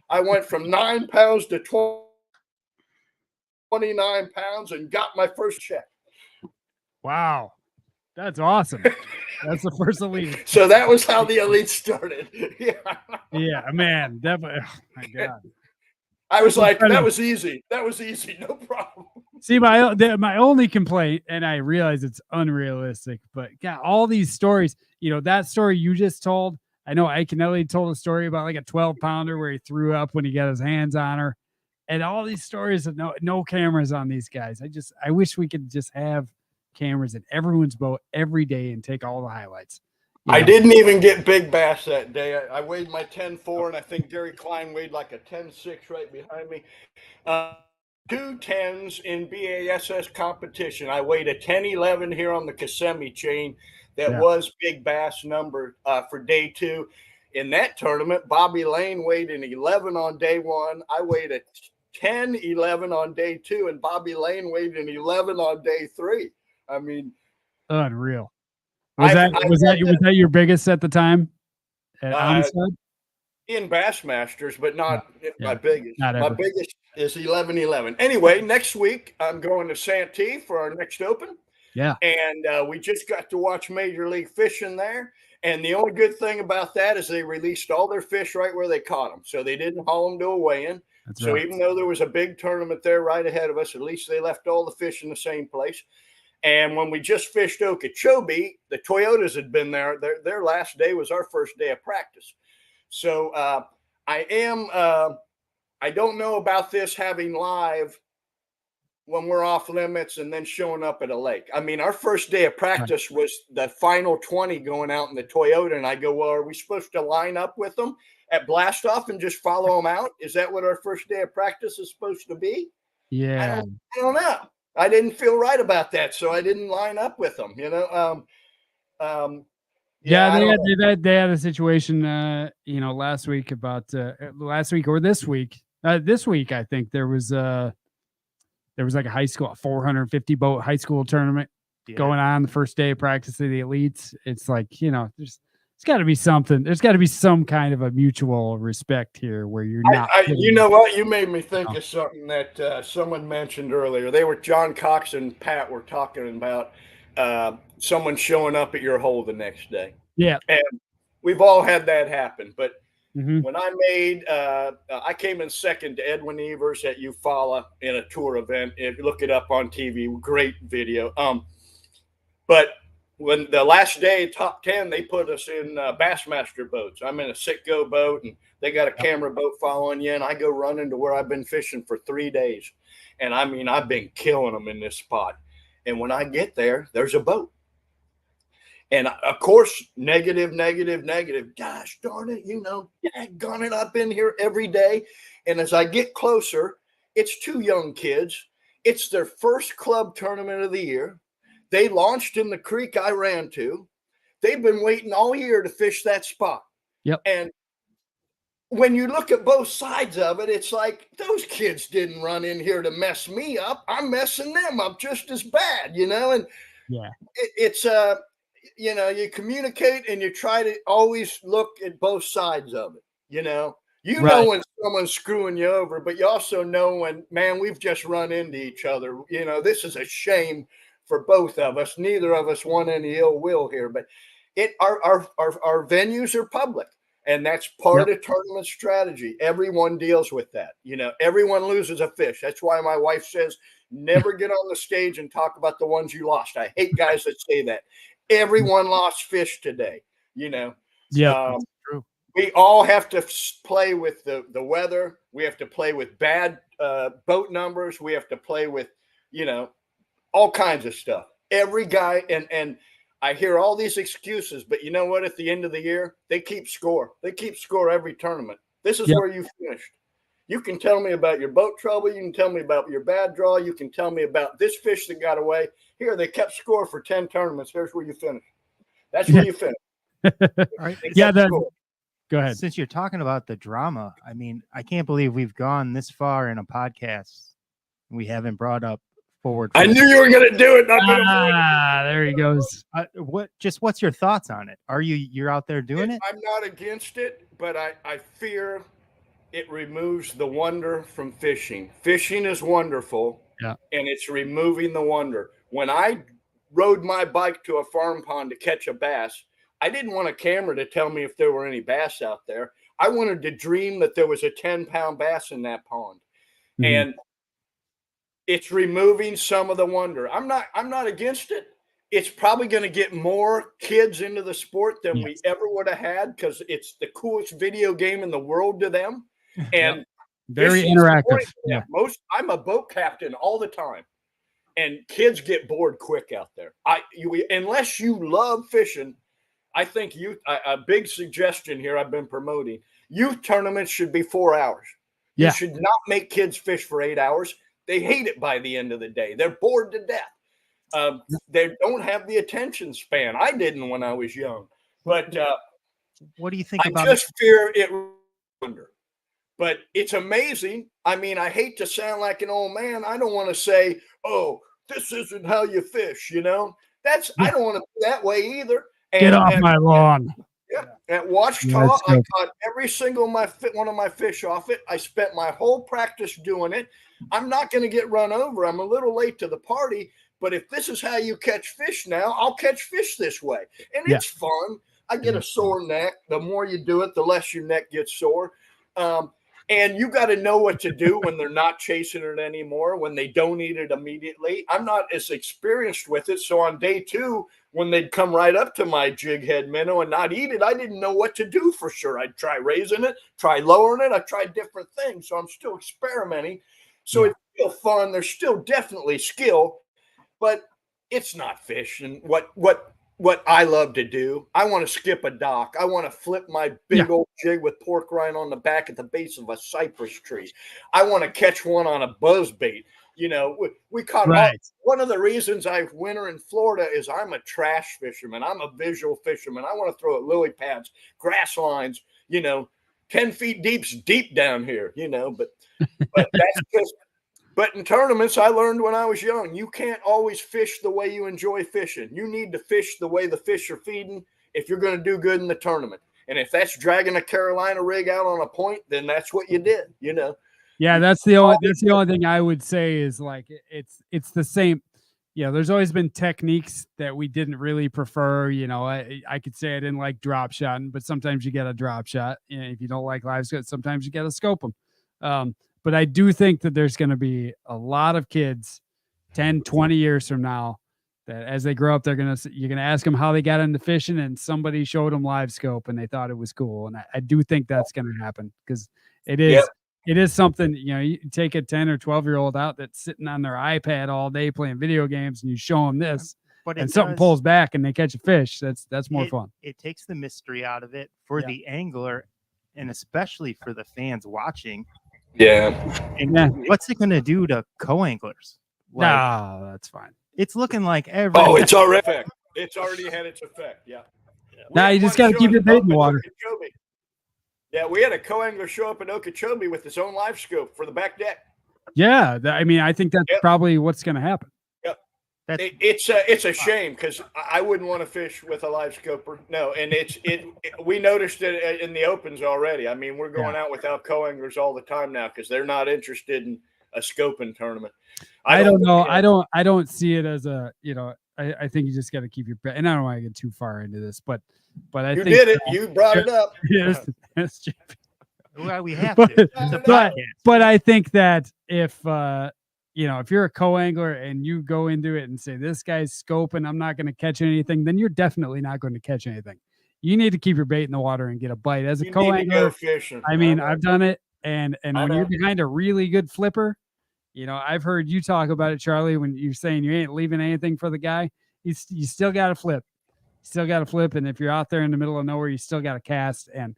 I went from 9 pounds to 29 pounds and got my first check. Wow. That's awesome. That's the first elite. So that was how the elite started. Yeah, man. Definitely. Oh, my God. I was like, that was easy. That was easy. No problem. See, my only complaint, and I realize it's unrealistic, but yeah, all these stories, that story you just told, I know Ike Canelli told a story about like a 12-pounder where he threw up when he got his hands on her, and all these stories of no cameras on these guys. I wish we could just have cameras in everyone's boat every day and take all the highlights. I didn't even get big bass that day. I weighed my 10-4, and I think Gary Klein weighed like a 10-6 right behind me. 2 10s in BASS competition. I weighed a 10-11 here on the Kissimmee chain. That was big bass number for day 2. In that tournament, Bobby Lane weighed an 11 on day 1. I weighed a 10-11 on day 2, and Bobby Lane weighed an 11 on day 3. I mean, unreal. Was that your biggest at the time? In Bassmasters, but not my biggest. My biggest is 11-11. Anyway, next week I'm going to Santee for our next Open. Yeah. And we just got to watch Major League Fishing there. And the only good thing about that is they released all their fish right where they caught them. So they didn't haul them to a weigh-in. So even though there was a big tournament there right ahead of us, at least they left all the fish in the same place. And when we just fished Okeechobee, the Toyotas had been there. Their last day was our first day of practice. So I don't know about this having live when we're off limits and then showing up at a lake. I mean, our first day of practice was the final 20 going out in the Toyota. And I go, well, are we supposed to line up with them at blast off and just follow them out? Is that what our first day of practice is supposed to be? Yeah. I don't know. I didn't feel right about that, so I didn't line up with them. They had a situation, last week or this week. This week, I think there was like a high school 450 boat high school tournament going on the first day of practice of the elites. It's like it's got to be something. There's got to be some kind of a mutual respect here where you're not. You know what? You made me think of something that someone mentioned earlier. John Cox and Pat were talking about someone showing up at your hole the next day. Yeah. And we've all had that happen. But when I came in second to Edwin Evers at Eufaula in a tour event. If you look it up on TV, great video. But when the last day, top 10, they put us in Bassmaster boats. I'm in a Sitco boat, and they got a camera boat following you, and I go running to where I've been fishing for 3 days. And, I mean, I've been killing them in this spot. And when I get there, there's a boat. And, of course, negative. Gosh darn it, daggone it, I've been here every day. And as I get closer, it's 2 young kids. It's their first club tournament of the year. They launched in the creek I ran to. They've been waiting all year to fish that spot. Yep. And when you look at both sides of it, it's like those kids didn't run in here to mess me up. I'm messing them up just as bad, And it's you communicate and you try to always look at both sides of it, You know when someone's screwing you over, but you also know when, man, we've just run into each other. You know, this is a shame for both of us. Neither of us want any ill will here, but our venues are public, and that's part of tournament strategy. Everyone deals with that. You know, everyone loses a fish. That's why my wife says, never get on the stage and talk about the ones you lost. I hate guys that say that. Everyone lost fish today, you know. Yeah, true. We all have to play with the weather. We have to play with bad boat numbers. We have to play with, you know, all kinds of stuff. Every guy, and I hear all these excuses, but you know what? At the end of the year, they keep score. They keep score every tournament. This is where you finished. You can tell me about your boat trouble. You can tell me about your bad draw. You can tell me about this fish that got away. Here, they kept score for 10 tournaments. Here's where you finish. That's where you finish. Go ahead. Since you're talking about the drama, I mean, I can't believe we've gone this far in a podcast and we haven't brought up forward. I knew you were going to do it. There he goes. What's your thoughts on it? You're out there doing it? I'm not against it, but I fear it removes the wonder from fishing. Fishing is wonderful, and it's removing the wonder. When I rode my bike to a farm pond to catch a bass, I didn't want a camera to tell me if there were any bass out there. I wanted to dream that there was a 10-pound bass in that pond. Mm-hmm. And it's removing some of the wonder. I'm not against it. It's probably going to get more kids into the sport than we ever would have had, because it's the coolest video game in the world to them. And very interactive. Yeah. I'm a boat captain all the time, and kids get bored quick out there. Unless you love fishing, I think a big suggestion here I've been promoting, youth tournaments should be 4 hours. You should not make kids fish for 8 hours. They hate it by the end of the day. They're bored to death. They don't have the attention span. I didn't when I was young. But what do you think about I just fear it wonder. But it's amazing. I mean, I hate to sound like an old man. I don't want to say, oh, this isn't how you fish, you know. I don't want to be that way either. Get off my lawn. Yeah. At Ouachita, I caught every single one of my fish off it. I spent my whole practice doing it. I'm not going to get run over. I'm a little late to the party, but if this is how you catch fish now, I'll catch fish this way. And it's fun. I get a sore neck. The more you do it, the less your neck gets sore. And you got to know what to do when they're not chasing it anymore, when they don't eat it immediately. I'm not as experienced with it. So on day 2, when they'd come right up to my jig head minnow and not eat it, I didn't know what to do for sure. I'd try raising it, try lowering it. I tried different things. So I'm still experimenting. So it's still fun. There's still definitely skill, but it's not fish. And what I love to do, I want to skip a dock. I want to flip my big old jig with pork rind on the back at the base of a cypress tree. I want to catch one on a buzz bait. You know, we caught one of the reasons I winter in Florida is I'm a trash fisherman. I'm a visual fisherman. I want to throw at lily pads, grass lines, you know, 10 feet deep down here, you know, but that's just, but in tournaments, I learned when I was young, you can't always fish the way you enjoy fishing. You need to fish the way the fish are feeding if you're going to do good in the tournament. And if that's dragging a Carolina rig out on a point, then that's what you did, you know? Yeah, that's the only thing I would say is like it's the same. You know, there's always been techniques that we didn't really prefer. You know, I could say I didn't like drop shotting, but sometimes you get a drop shot. You know, if you don't like live scope, sometimes you got to scope them. But I do think that there's going to be a lot of kids 10, 20 years from now that as they grow up, you're going to ask them how they got into fishing, and somebody showed them live scope and they thought it was cool. And I do think that's going to happen, because it is something, you know, you take a 10 or 12-year-old out that's sitting on their iPad all day playing video games, and you show them this, and something pulls back and they catch a fish. That's more fun. It takes the mystery out of it for the angler, and especially for the fans watching. Yeah. And what's it going to do to co-anglers? No, that's fine. It's looking like it's already had its effect. Yeah. Now you just got to keep your bait in the water. Yeah, we had a co-angler show up in Okeechobee with his own live scope for the back deck. Yeah, I mean, I think that's probably what's going to happen. Yep. It's a shame because I wouldn't want to fish with a live scoper. No, and we noticed it in the opens already. I mean, we're going out without co-anglers all the time now because they're not interested in a scoping tournament. I don't know. I don't see it as a, I think you just got to keep your, and I don't want to get too far into this, but I think did it. You brought it up. Yes. Well, we have but, to. But I think that if you're a co-angler and you go into it and say, this guy's scoping, I'm not going to catch anything, then you're definitely not going to catch anything. You need to keep your bait in the water and get a bite. As a co-angler, I mean, I've done it. And when you're behind a really good flipper, I've heard you talk about it, Charlie, when you're saying you ain't leaving anything for the guy. You still got to flip. You still got to flip. And if you're out there in the middle of nowhere, you still got to cast. And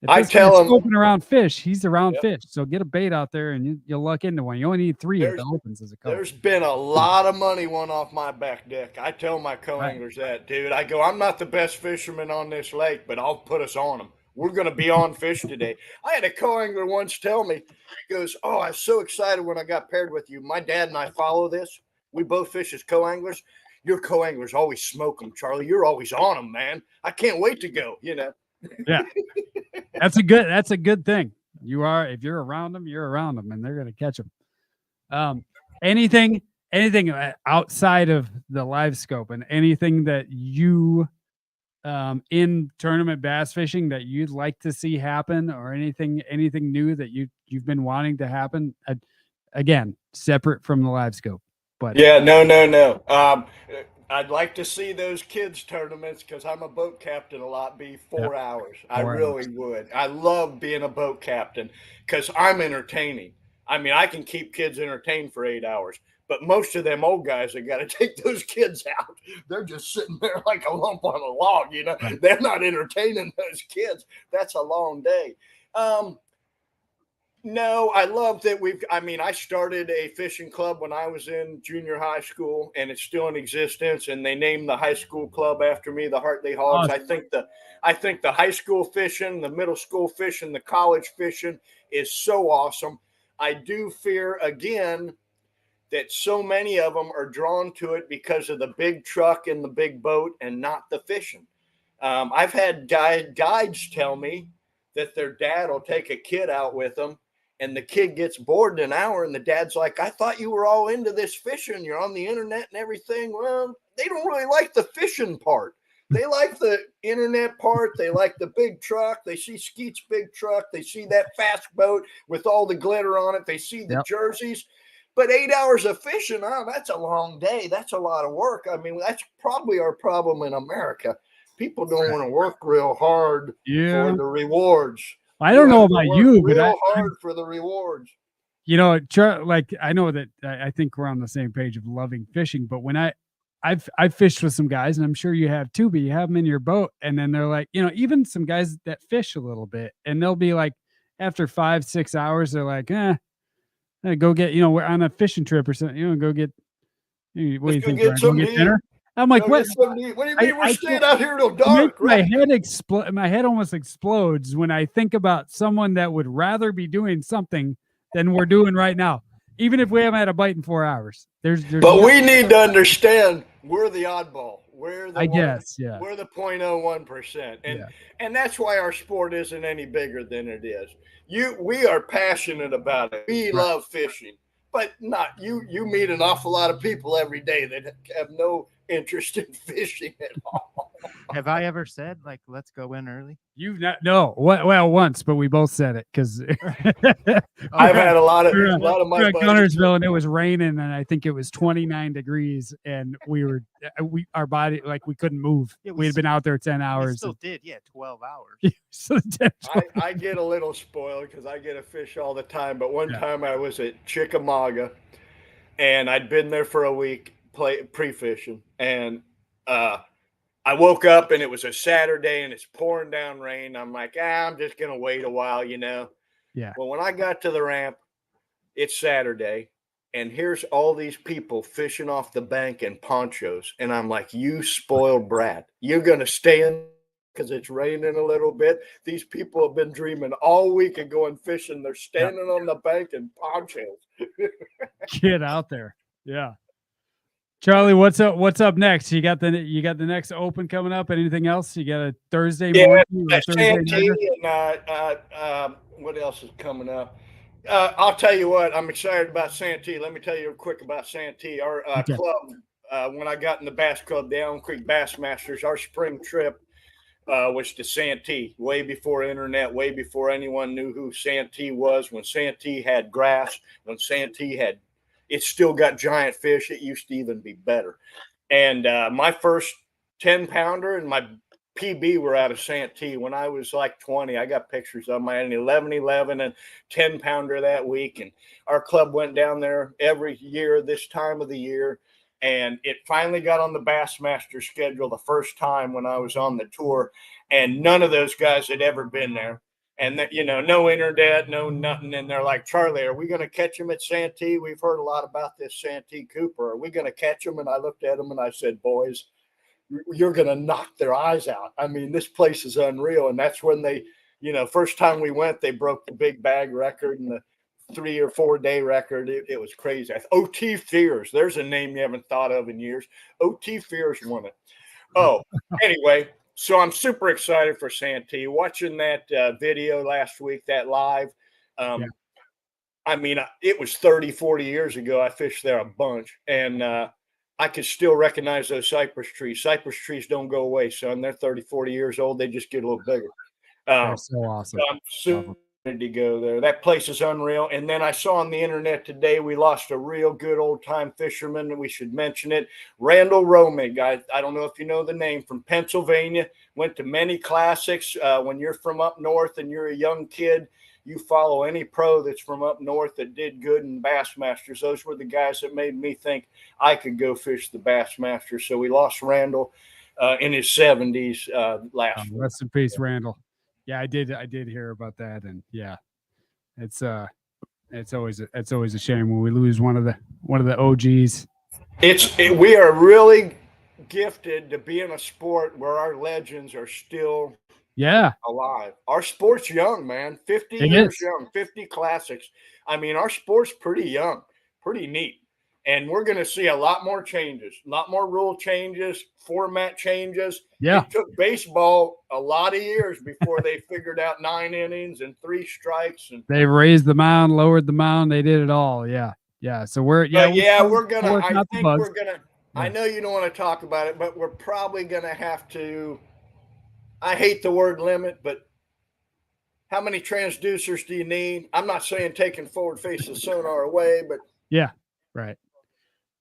if I tell him scoping around fish, he's around fish. So get a bait out there and you'll luck into one. You only need 3 at the opens as a co. There's been a lot of money won off my back deck. I tell my co-anglers that, dude. I go, I'm not the best fisherman on this lake, but I'll put us on them. We're going to be on fish today. I had a co-angler once tell me, he goes, oh, I was so excited when I got paired with you. My dad and I follow this. We both fish as co-anglers. Your co-anglers always smoke them, Charlie. You're always on them, man. I can't wait to go, Yeah. That's a good thing. If you're around them, you're around them and they're going to catch them. Anything outside of the live scope and anything that you, in tournament bass fishing that you'd like to see happen, or anything new that you've been wanting to happen, again, separate from the live scope. But yeah, no. I'd like to see those kids tournaments because I'm a boat captain a lot be 4 hours. I really would. I love being a boat captain because I'm entertaining. I mean, I can keep kids entertained for 8 hours, but most of them old guys have got to take those kids out. They're just sitting there like a lump on a log, They're not entertaining those kids. That's a long day. No, I love that I started a fishing club when I was in junior high school, and it's still in existence, and they named the high school club after me, the Hartley Hogs. Awesome. I think the high school fishing, the middle school fishing, the college fishing is so awesome. I do fear, again, that so many of them are drawn to it because of the big truck and the big boat and not the fishing. I've had guides tell me that their dad will take a kid out with them, and the kid gets bored in an hour, and the dad's like, I thought you were all into this fishing. You're on the internet and everything. Well, they don't really like the fishing part. They like the internet part. They like the big truck. They see Skeet's big truck. They see that fast boat with all the glitter on it. They see the jerseys. But 8 hours of fishing, that's a long day. That's a lot of work. I mean, that's probably our problem in America. People don't want to work real hard for the rewards. I don't know about you, but hard for the rewards. Like I know that I think we're on the same page of loving fishing, but when I've fished with some guys, and I'm sure you have too, but you have them in your boat, and then they're like, even some guys that fish a little bit, and they'll be like, after 5-6 hours, they're like, go get, we're on a fishing trip or something, go get, what do you think? Go get dinner? I'm like, what? What do you mean we're staying out here till dark? My head almost explodes when I think about someone that would rather be doing something than we're doing right now, even if we haven't had a bite in 4 hours. But we need to understand we're the oddball. We're the We're the 0.01%, and that's why our sport isn't any bigger than it is. We are passionate about it. We love fishing, but not you. You meet an awful lot of people every day that have no interest in fishing at all. Have I ever said like, let's go in early? You've not, no. Well, once, but we both said it because I've had a lot of my at Gunnersville, and it was raining, and I think it was 29 degrees, and our body, like, we couldn't move. We had been out there 10 hours. We still did, 12 hours. So I get a little spoiled because I get to fish all the time, but one time I was at Chickamauga, and I'd been there for a week pre-fishing, and I woke up and it was a Saturday and it's pouring down rain. I'm like, I'm just going to wait a while, Yeah. Well, when I got to the ramp, it's Saturday, and here's all these people fishing off the bank in ponchos. And I'm like, you spoiled brat. You're going to stay in because it's raining a little bit. These people have been dreaming all week of going fishing. They're standing on the bank in ponchos. Get out there. Yeah. Charlie, what's up? What's up next? You got the next Open coming up. Anything else? You got a Thursday morning or Thursday night? And what else is coming up? I'll tell you what. I'm excited about Santee. Let me tell you real quick about Santee. Our club, when I got in the Bass Club, the Elm Creek Bassmasters, our spring trip was to Santee. Way before internet, way before anyone knew who Santee was. When Santee had grass, when Santee had, it still got giant fish. It used to even be better. And my first 10-pounder and my PB were out of Santee when I was like 20. I got pictures of them. I had an 11-11 and 10-pounder that week. And our club went down there every year this time of the year. And it finally got on the Bassmaster schedule the first time when I was on the tour. And none of those guys had ever been there. And, no internet, no nothing. And they're like, Charlie, are we going to catch him at Santee? We've heard a lot about this Santee Cooper. Are we going to catch him? And I looked at him and I said, boys, you're going to knock their eyes out. I mean, this place is unreal. And that's when they, first time we went, they broke the big bag record and the 3 or 4 day record. It was crazy. OT Fears. There's a name you haven't thought of in years. OT Fears won it. Oh, anyway. So I'm super excited for Santee. Watching that video last week, that live. I mean, it was 30, 40 years ago. I fished there a bunch. And I could still recognize those cypress trees. Cypress trees don't go away, son. They're 30, 40 years old. They just get a little bigger. That's so awesome. I'm super excited to go there. That place is unreal. And then I saw on the internet today, we lost a real good old-time fisherman, and we should mention it. Randall Romig. I don't know if you know the name, from Pennsylvania. Went to many classics. When you're from up north and you're a young kid, you follow any pro that's from up north that did good in Bassmasters. Those were the guys that made me think I could go fish the Bassmasters. So we lost Randall in his 70s last week. Rest in peace, Randall. Yeah, I did hear about that, and yeah, it's always a shame when we lose one of the OGs. We are really gifted to be in a sport where our legends are still alive. Our sport's young, man. 50 years young, 50 classics. I mean, our sport's pretty young, pretty neat. And we're going to see a lot more changes, a lot more rule changes, format changes. Yeah. It took baseball a lot of years before they figured out 9 innings and 3 strikes. And they raised the mound, lowered the mound. They did it all. Yeah. Yeah. So we're going to, I know you don't want to talk about it, but we're probably going to have to, I hate the word limit, but how many transducers do you need? I'm not saying taking forward faces sonar away, but yeah. Right.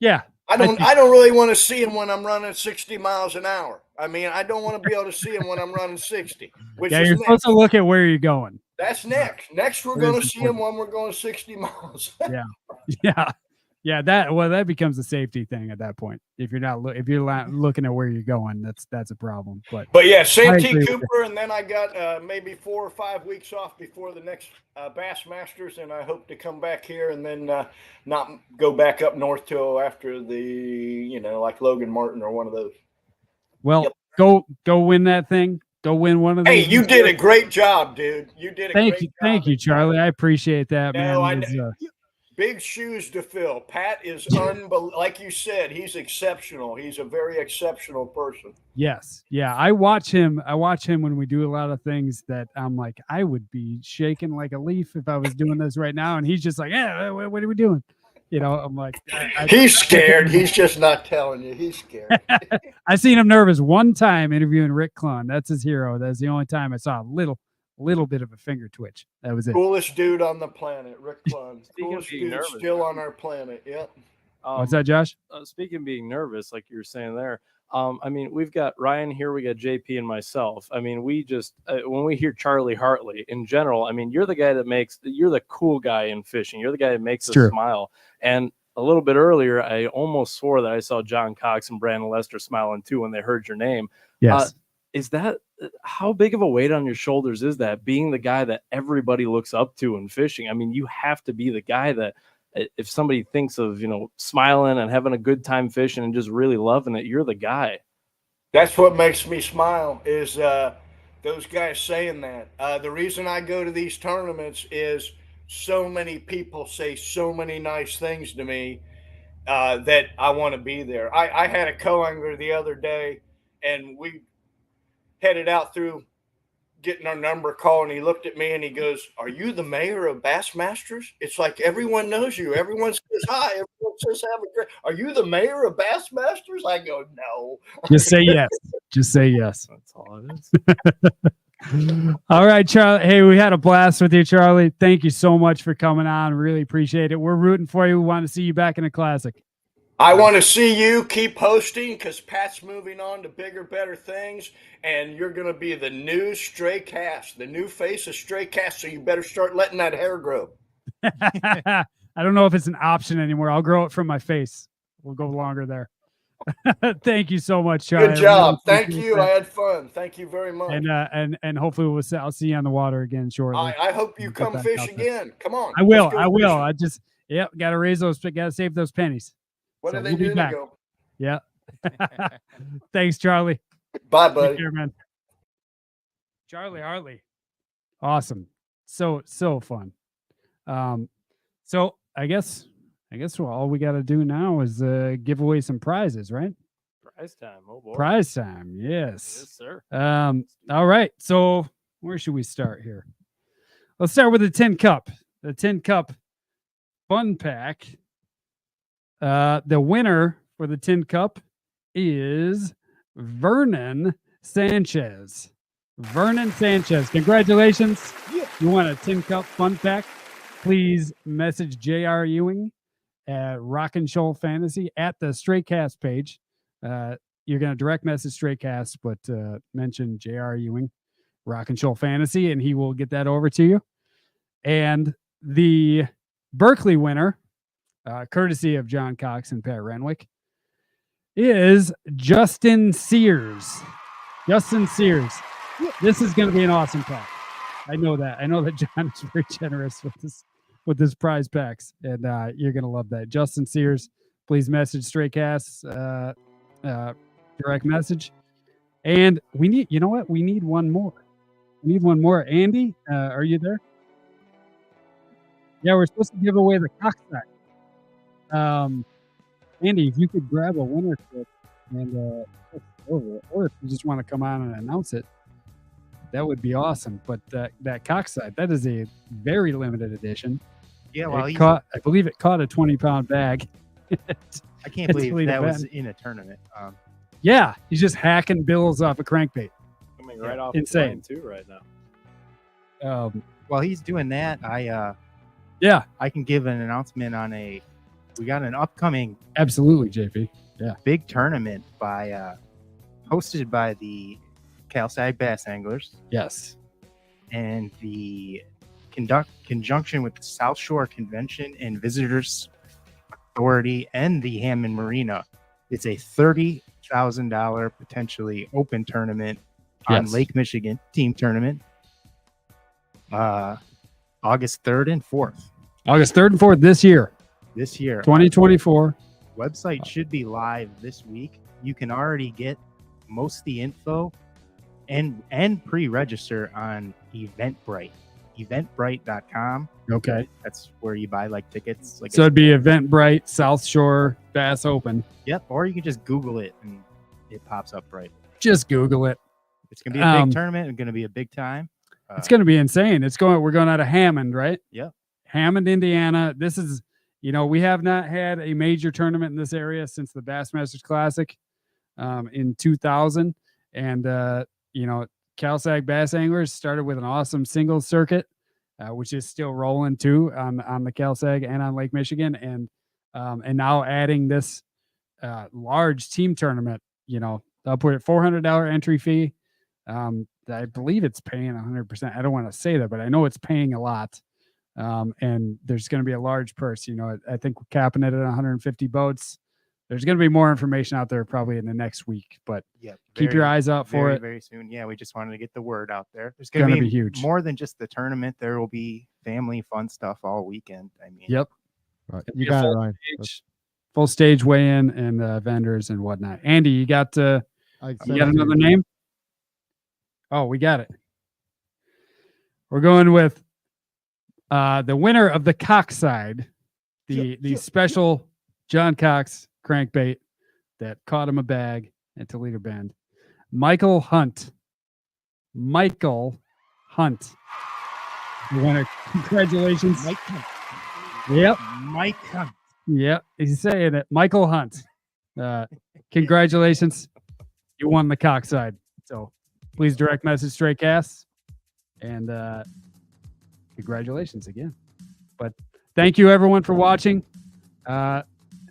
Yeah. I don't really want to see him when I'm running 60 miles an hour. I mean, I don't want to be able to see him when I'm running 60. You're supposed to look at where you're going. That's next. Next, we're going to see him when we're going 60 miles. Yeah. That becomes a safety thing at that point. If you're not looking at where you're going, that's a problem. But yeah, Santee Cooper, and then I got maybe 4 or 5 weeks off before the next Bassmasters, and I hope to come back here and then not go back up north till after the like Logan Martin or one of those. Well, go win that thing. Go win one of those. Hey, you did a great job, dude. You did a great job. Thank you, Charlie. I appreciate that, man. Big shoes to fill. Pat is like you said, he's exceptional. He's a very exceptional person. Yes. Yeah. I watch him when we do a lot of things that I'm like, I would be shaking like a leaf if I was doing this right now. And he's just like, yeah, what are we doing? I'm like, he's scared. He's just not telling you. He's scared. I seen him nervous one time interviewing Rick Clunn. That's his hero. That's the only time I saw a little bit of a finger twitch. That was it. Coolest dude on the planet, Rick Clunn. Coolest dude still on our planet. Yep. What's that, Josh? Speaking of being nervous, like you were saying there, I mean, we've got Ryan here, we got JP and myself. I mean, we just when we hear Charlie Hartley in general, I mean, you're the guy you're the cool guy in fishing. You're the guy that makes us smile. And a little bit earlier, I almost swore that I saw John Cox and Brandon Lester smiling too when they heard your name. Yes. Is that how big of a weight on your shoulders is that, being the guy that everybody looks up to in fishing? I mean, you have to be the guy that if somebody thinks of, smiling and having a good time fishing and just really loving it, you're the guy. That's what makes me smile is those guys saying that. The reason I go to these tournaments is so many people say so many nice things to me. that I want to be there. I had a co-angler the other day, and we headed out through getting our number called, and he looked at me and he goes, "Are you the mayor of Bassmasters? It's like everyone knows you. Everyone says hi. Everyone says have a great. Are you the mayor of Bassmasters?" I go, "No." Just say yes. Just say yes. That's all it is. All right, Charlie. Hey, we had a blast with you, Charlie. Thank you so much for coming on. Really appreciate it. We're rooting for you. We want to see you back in the Classic. I want to see you keep hosting because Pat's moving on to bigger, better things, and you're going to be the new Stray Cast, the new face of Stray Cast. So you better start letting that hair grow. I don't know if it's an option anymore. I'll grow it from my face. We'll go longer there. Thank you so much, Charlie. Good job. Really Thank you. I had fun. Thank you very much. And hopefully I'll see you on the water again shortly. I hope you come fish again. Come on. I will. Fishing. Got to raise those. Got to save those pennies. What So are they we'll be doing? back. Go. Yeah. Thanks, Charlie. Bye, buddy. Take care, man. Charlie Hartley. Awesome. So fun. So I guess all we got to do now is give away some prizes, right? Prize time. Oh boy. Prize time. Yes. Yes, sir. All right. So where should we start here? Let's start with the tin cup. The tin cup fun pack. The winner for the tin cup is Vernon Sanchez. Vernon Sanchez, congratulations. You want a tin cup fun pack? Please message J.R. Ewing at Rockin' Shoal Fantasy at the Straycast page. You're going to direct message Straycast, but mention J.R. Ewing, Rockin' Shoal Fantasy, and he will get that over to you. And the Berkeley winner, courtesy of John Cox and Pat Renwick, is Justin Sears. Justin Sears. This is going to be an awesome pack. I know that. I know that John is very generous with this prize packs, and you're going to love that. Justin Sears, please message Straycast, direct message. And we need, you know what? We need one more. We need one more. Andy, are you there? Yeah, we're supposed to give away the cocksack. Andy, if you could grab a winner clip and or if you just want to come on and announce it, that would be awesome. But that cockside, that is a very limited edition. Yeah, well, I believe it caught a 20-pound bag. I can't believe that was in a tournament. Yeah, he's just hacking bills off a crankbait. Coming right off insane the line too right now. While he's doing that, I can give an announcement on we got an upcoming absolutely JP big tournament hosted by the Calside Bass Anglers. Yes, and the conjunction with the South Shore Convention and Visitors Authority and the Hammond Marina. It's a $30,000 potentially open tournament on Lake Michigan team tournament. August 3rd and 4th. August 3rd and 4th this year. 2024. Website should be live this week. You can already get most of the info and pre-register on Eventbrite. Eventbrite.com. Okay. That's where you buy like tickets. So it'd be Eventbrite South Shore Bass Open. Yep. Or you can just Google it and it pops up right. Just Google it. It's gonna be a big tournament. It's gonna be a big time. It's gonna be insane. We're going out of Hammond, right? Yep. Hammond, Indiana. This is, we have not had a major tournament in this area since the Bassmasters Classic in 2000. And, Calsag Bass Anglers started with an awesome singles circuit, which is still rolling too on the Calsag and on Lake Michigan. And now adding this large team tournament, they'll put a $400 entry fee. I believe it's paying 100%. I don't want to say that, but I know it's paying a lot. And there's going to be a large purse. I think we're capping it at 150 boats. There's going to be more information out there probably in the next week, but keep your eyes out for it. Very soon. Yeah, we just wanted to get the word out there. There's going to be huge. More than just the tournament. There will be family fun stuff all weekend. Yep. Right. You got it, Ryan. Full stage weigh-in and vendors and whatnot. Andy, you got another name? Oh, we got it. We're going with the winner of the cockside, the special John Cox crankbait that caught him a bag at Toledo Bend. Michael Hunt. Michael Hunt. You want to congratulations. Mike Hunt. Yep. Mike Hunt. Yep. He's saying it. Michael Hunt. Congratulations. You won the Cox side. So please direct message Stray Cast. And congratulations again. But thank you everyone for watching.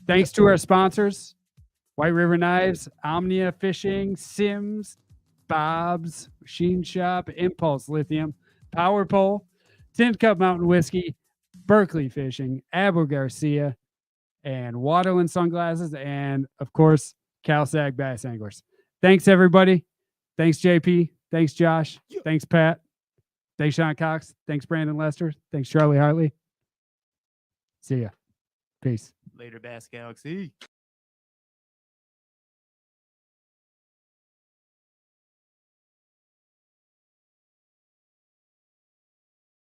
Thanks to our sponsors, White River Knives, Omnia Fishing, Sims, Bob's, Machine Shop, Impulse Lithium, Power Pole, Tin Cup Mountain Whiskey, Berkeley Fishing, Abu Garcia, and Waterland Sunglasses, and of course, Calsag Bass Anglers. Thanks everybody. Thanks JP. Thanks Josh. Thanks Pat. Thanks John Cox. Thanks Brandon Lester. Thanks Charlie Hartley. See ya. Peace. Later, Bass Galaxy.